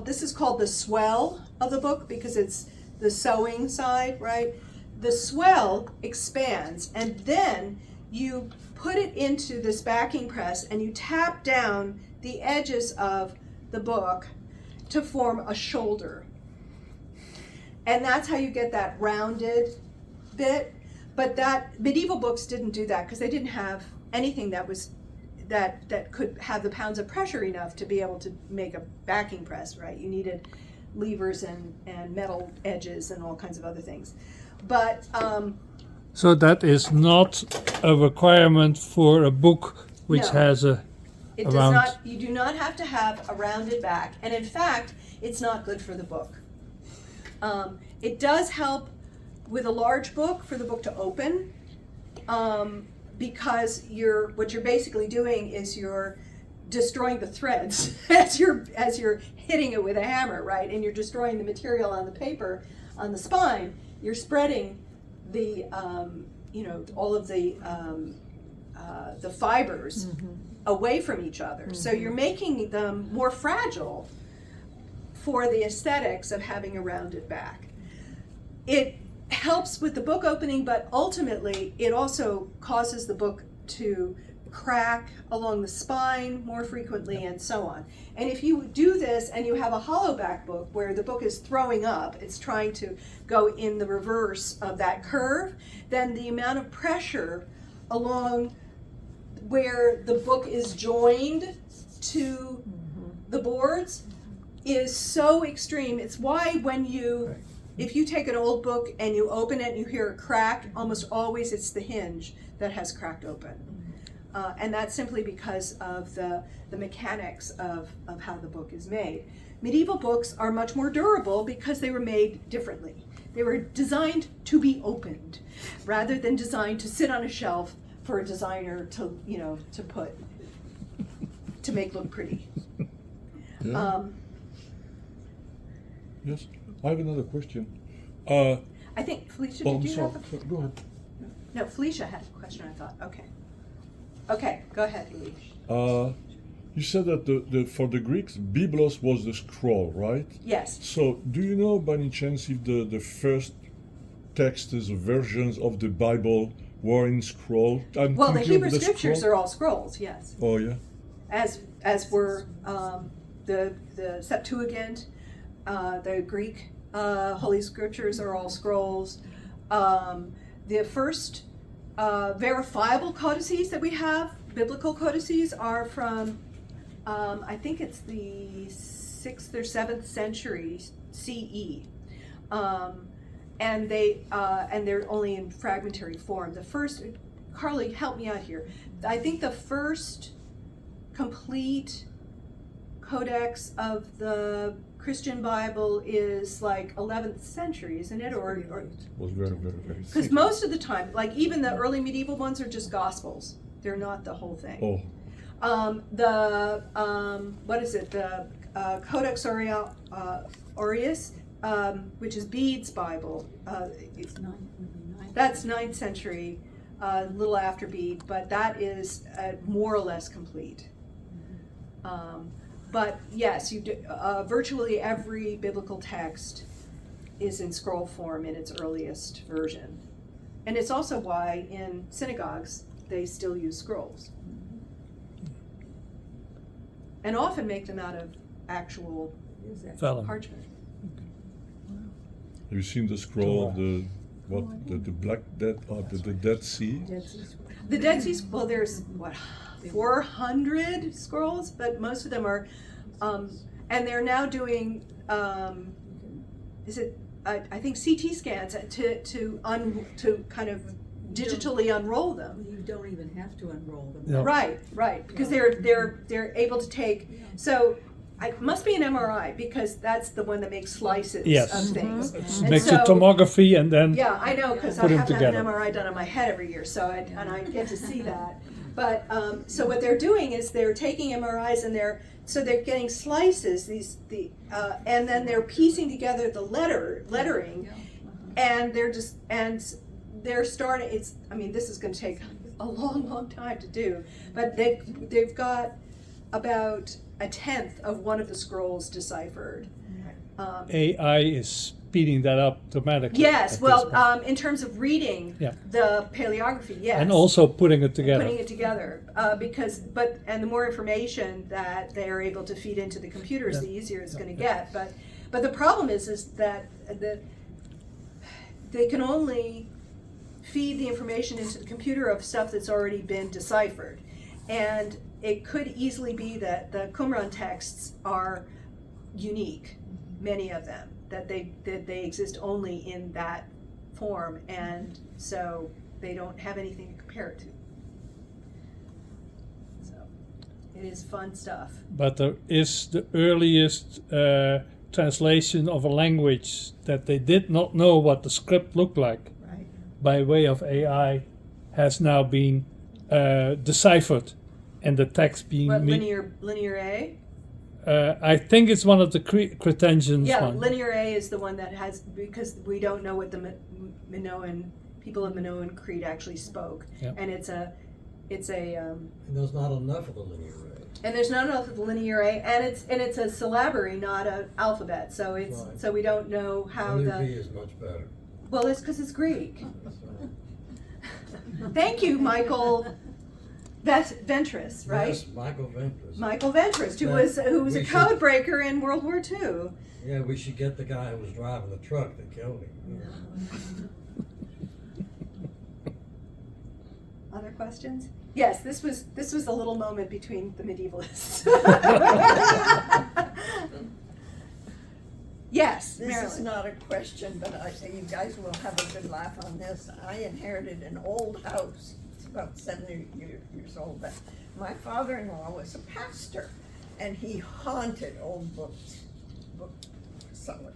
this is called the swell of the book, because it's the sewing side, right? The swell expands, and then you put it into this backing press and you tap down the edges of the book to form a shoulder. And that's how you get that rounded bit. But that medieval books didn't do that, because they didn't have anything that was that could have the pounds of pressure enough to be able to make a backing press, right? You needed levers and metal edges and all kinds of other things. But So that is not a requirement for a book which No. has a it does round. not, you do not have to have a rounded back, and in fact, it's not good for the book. It does help with a large book for the book to open, because what you're basically doing is you're destroying the threads as you're hitting it with a hammer, right? And you're destroying the material on the paper, on the spine. You're spreading the all of the fibers away from each other. So you're making them more fragile for the aesthetics of having a rounded back. It helps with the book opening, but ultimately it also causes the book to crack along the spine more frequently and so on. And if you do this and you have a hollow back book where the book is throwing up, it's trying to go in the reverse of that curve, then the amount of pressure along where the book is joined to the boards is so extreme. It's why if you take an old book and you open it and you hear a crack, almost always it's the hinge that has cracked open. And that's simply because of the mechanics of how the book is made. Medieval books are much more durable because they were made differently. They were designed to be opened rather than designed to sit on a shelf for a designer to make look pretty. Yeah. Yes, I have another question. I think, Felicia, Oh, did I'm you sorry. have a... Sorry, go ahead. No, Felicia had a question, I thought. Okay, go ahead, Felicia. You said that for the Greeks, biblos was the scroll, right? Yes. So, do you know by any chance if the first texts, versions of the Bible were in scroll? Well, the Hebrew scriptures are all scrolls, yes. Oh yeah. As were the Septuagint, the Greek Holy Scriptures are all scrolls. The first verifiable codices that we have, biblical codices, are from I think it's the 6th or 7th century CE, and they're only in fragmentary form. The first, Carly, help me out here. I think the first complete codex of the Christian Bible is like 11th century, isn't it? Or Was very, very, very. because most of the time, like even the early medieval ones are just gospels. They're not the whole thing. Oh. What is it? The Codex Aureus, which is Bede's Bible. That's 9th century, a little after Bede, but that is more or less complete. But yes, you do, virtually every biblical text is in scroll form in its earliest version. And it's also why in synagogues they still use scrolls. And often make them out of actual Vellum. parchment. Have you seen the scroll of the Black Dead or the Dead Sea? The Dead Sea, well, there's what, 400 scrolls, but most of them are, and they're now doing, I think CT scans to kind of digitally unroll them. You don't even have to unroll them. No. Right, because they're able to take, so it must be an MRI because that's the one that makes slices Yes. of things. And Makes so- a tomography and then Yeah, I know, because I Put 'em have to have an together. MRI done on my head every year, so I get to see that. But so what they're doing is they're taking MRIs and they're getting slices, and then they're piecing together the lettering, and they're starting. This is going to take a long time to do, but they've got about 1/10 of one of the scrolls deciphered. AI is speeding that up dramatically. Yes, at well, this point. in terms of reading Yeah. the paleography, yes. And also putting it together. Putting it together, and the more information that they are able to feed into the computers, Yeah. the easier it's going to get. But the problem is that they can only feed the information into the computer of stuff that's already been deciphered, and it could easily be that the Qumran texts are unique, many of them, that they exist only in that form, and so they don't have anything to compare it to. So it is fun stuff. But there is the earliest translation of a language that they did not know what the script looked like Right. by way of AI has now been deciphered, and the text being What, linear A? I think it's one of the Cretensians Yeah, one. linear A is the one that has, because we don't know what the Minoan people of Minoan Crete actually spoke, Yeah. and it's a And there's not enough of the linear rate. and there's not enough of the linear A, and it's a syllabary, not an alphabet. So it's Right. so we don't know how Linear B the is much better. well, it's because it's Greek. That's right. Thank you, Michael Ventris, right? Yes, Michael Ventris. Michael Ventris, who Yeah, was we a should- code breaker in World War II. Yeah, we should get the guy who was driving the truck that killed him. Other questions? Yes, this was a little moment between the medievalists. Yes, This is Marilyn. not a question, but you guys will have a good laugh on this. I inherited an old house. It's about 70 years old, but my father-in-law was a pastor, and he haunted old book sellers.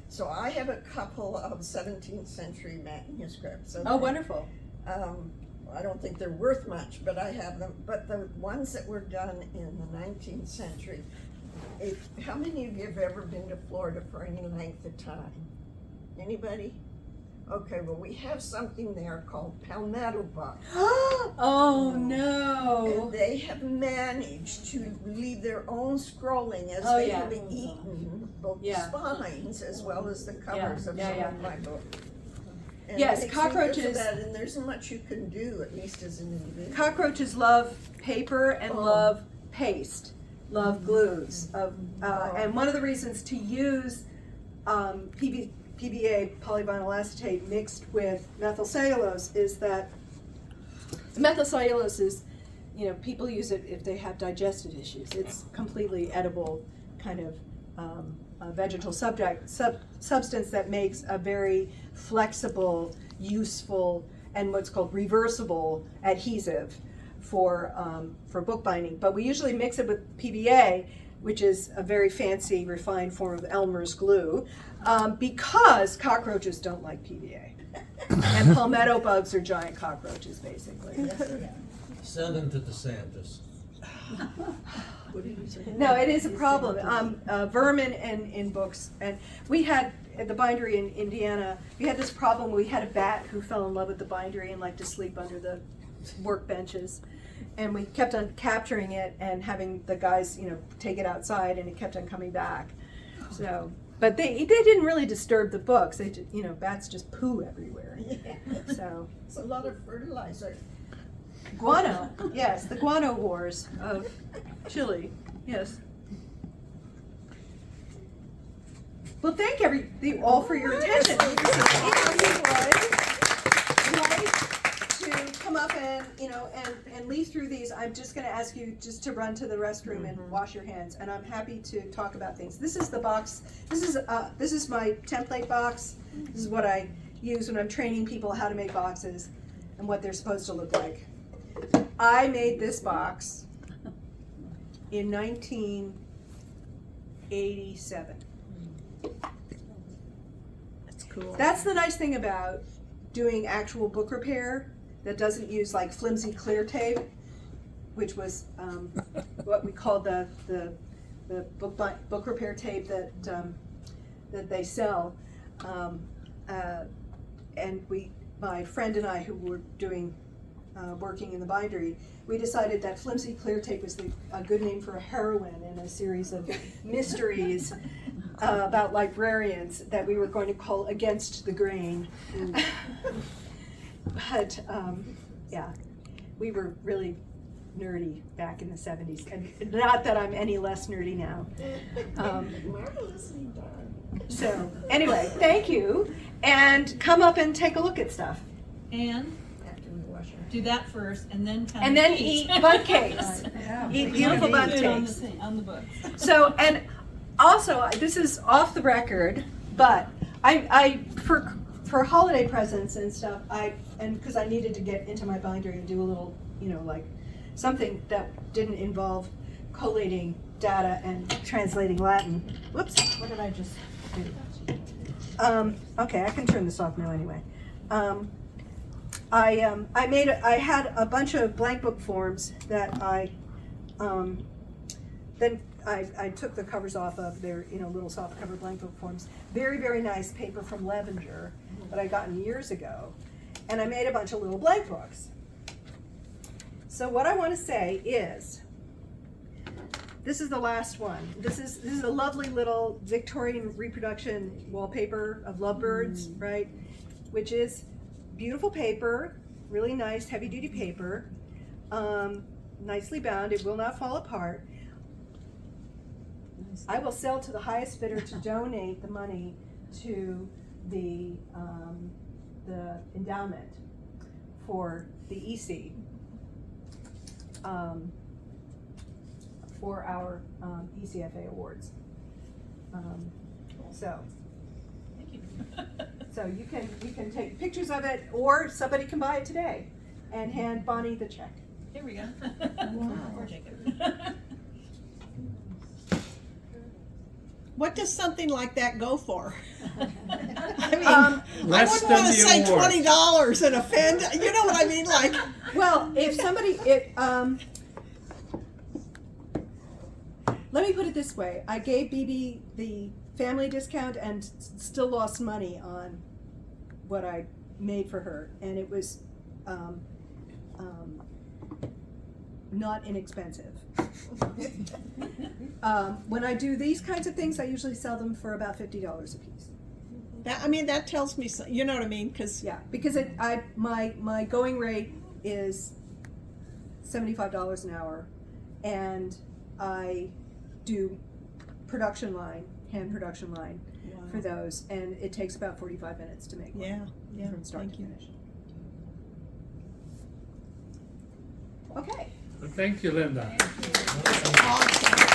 So I have a couple of 17th century manuscripts. Oh, wonderful. I don't think they're worth much, but I have them. But the ones that were done in the 19th century, how many of you have ever been to Florida for any length of time? Anybody? Okay, well, we have something there called palmetto bugs. Oh And no. they have managed to leave their own scrolling as Oh, they yeah. have eaten both the Yeah. spines as well as the covers of yeah, some yeah. of my books. And Yes, it makes me feel so cockroaches- bad, and there isn't much you can do, at least as an individual. Cockroaches love paper and Oh. love paste, love glues. And one of the reasons to use PBA, polyvinyl acetate, mixed with methylcellulose is that methylcellulose is, people use it if they have digestive issues. It's completely edible kind of a vegetal substance that makes a very flexible, useful, and what's called reversible adhesive for bookbinding. But we usually mix it with PBA, which is a very fancy, refined form of Elmer's glue, because cockroaches don't like PBA. And palmetto bugs are giant cockroaches, basically. Send them to DeSantis. No, it is a problem. Vermin in books, and we had at the bindery in Indiana, we had this problem. We had a bat who fell in love with the bindery and liked to sleep under the workbenches, and we kept on capturing it and having the guys, take it outside, and it kept on coming back. So, but they didn't really disturb the books. They, bats just poo everywhere. So It's a lot of fertilizer. guano, yes, the guano wars of Chile, yes. Well, thank you all for your attention. If you would like to come up and, and leaf through these, I'm just gonna ask you just to run to the restroom and wash your hands, and I'm happy to talk about things. This is the box, this is my template box. This is what I use when I'm training people how to make boxes and what they're supposed to look like. I made this box in 1987. That's cool. That's the nice thing about doing actual book repair that doesn't use like flimsy clear tape, which was what we call the book repair tape that they sell. And my friend and I, who were doing working in the bindery, we decided that flimsy clear tape was a good name for a heroine in a series of mysteries about librarians that we were going to call Against the Grain. But yeah, we were really nerdy back in the 70s, and not that I'm any less nerdy now. Marvelously done. So anyway, thank you, and come up and take a look at stuff. And After we wash our do that first, and then come And then eat bud cakes. Eat beautiful bud cakes. on the books. So, and also, this is off the record, but I for holiday presents and stuff, because I needed to get into my bindery and do a little, like something that didn't involve collating data and translating Latin. Whoops, what did I just do? Okay, I can turn this off now anyway. I had a bunch of blank book forms that I took the covers off of. Their little soft cover blank book forms. Very, very nice paper from Levenger that I gotten years ago, and I made a bunch of little blank books. So what I want to say is, this is the last one. This is a lovely little Victorian reproduction wallpaper of lovebirds, right? Which is beautiful paper, really nice heavy duty paper, nicely bound. It will not fall apart. I will sell to the highest bidder to donate the money to the endowment for the EC. For our ECFA awards. So you can take pictures of it, or somebody can buy it today and hand Bonnie the check. Here we go. Or take it. What does something like that go for? I mean, I Less wouldn't than want to the say award. $20 and offend. You know what I mean? Like, Well, if somebody, let me put it this way. I gave BB the family discount and still lost money on what I made for her, and it was not inexpensive. When I do these kinds of things, I usually sell them for about $50 a piece. That tells me, you know what I mean? Because Yeah, because my going rate is $75 an hour, and I do production line, hand production line for those, and it takes about 45 minutes to make one. Yeah, From start thank to you. finish. Okay. Thank you, Linda. Awesome.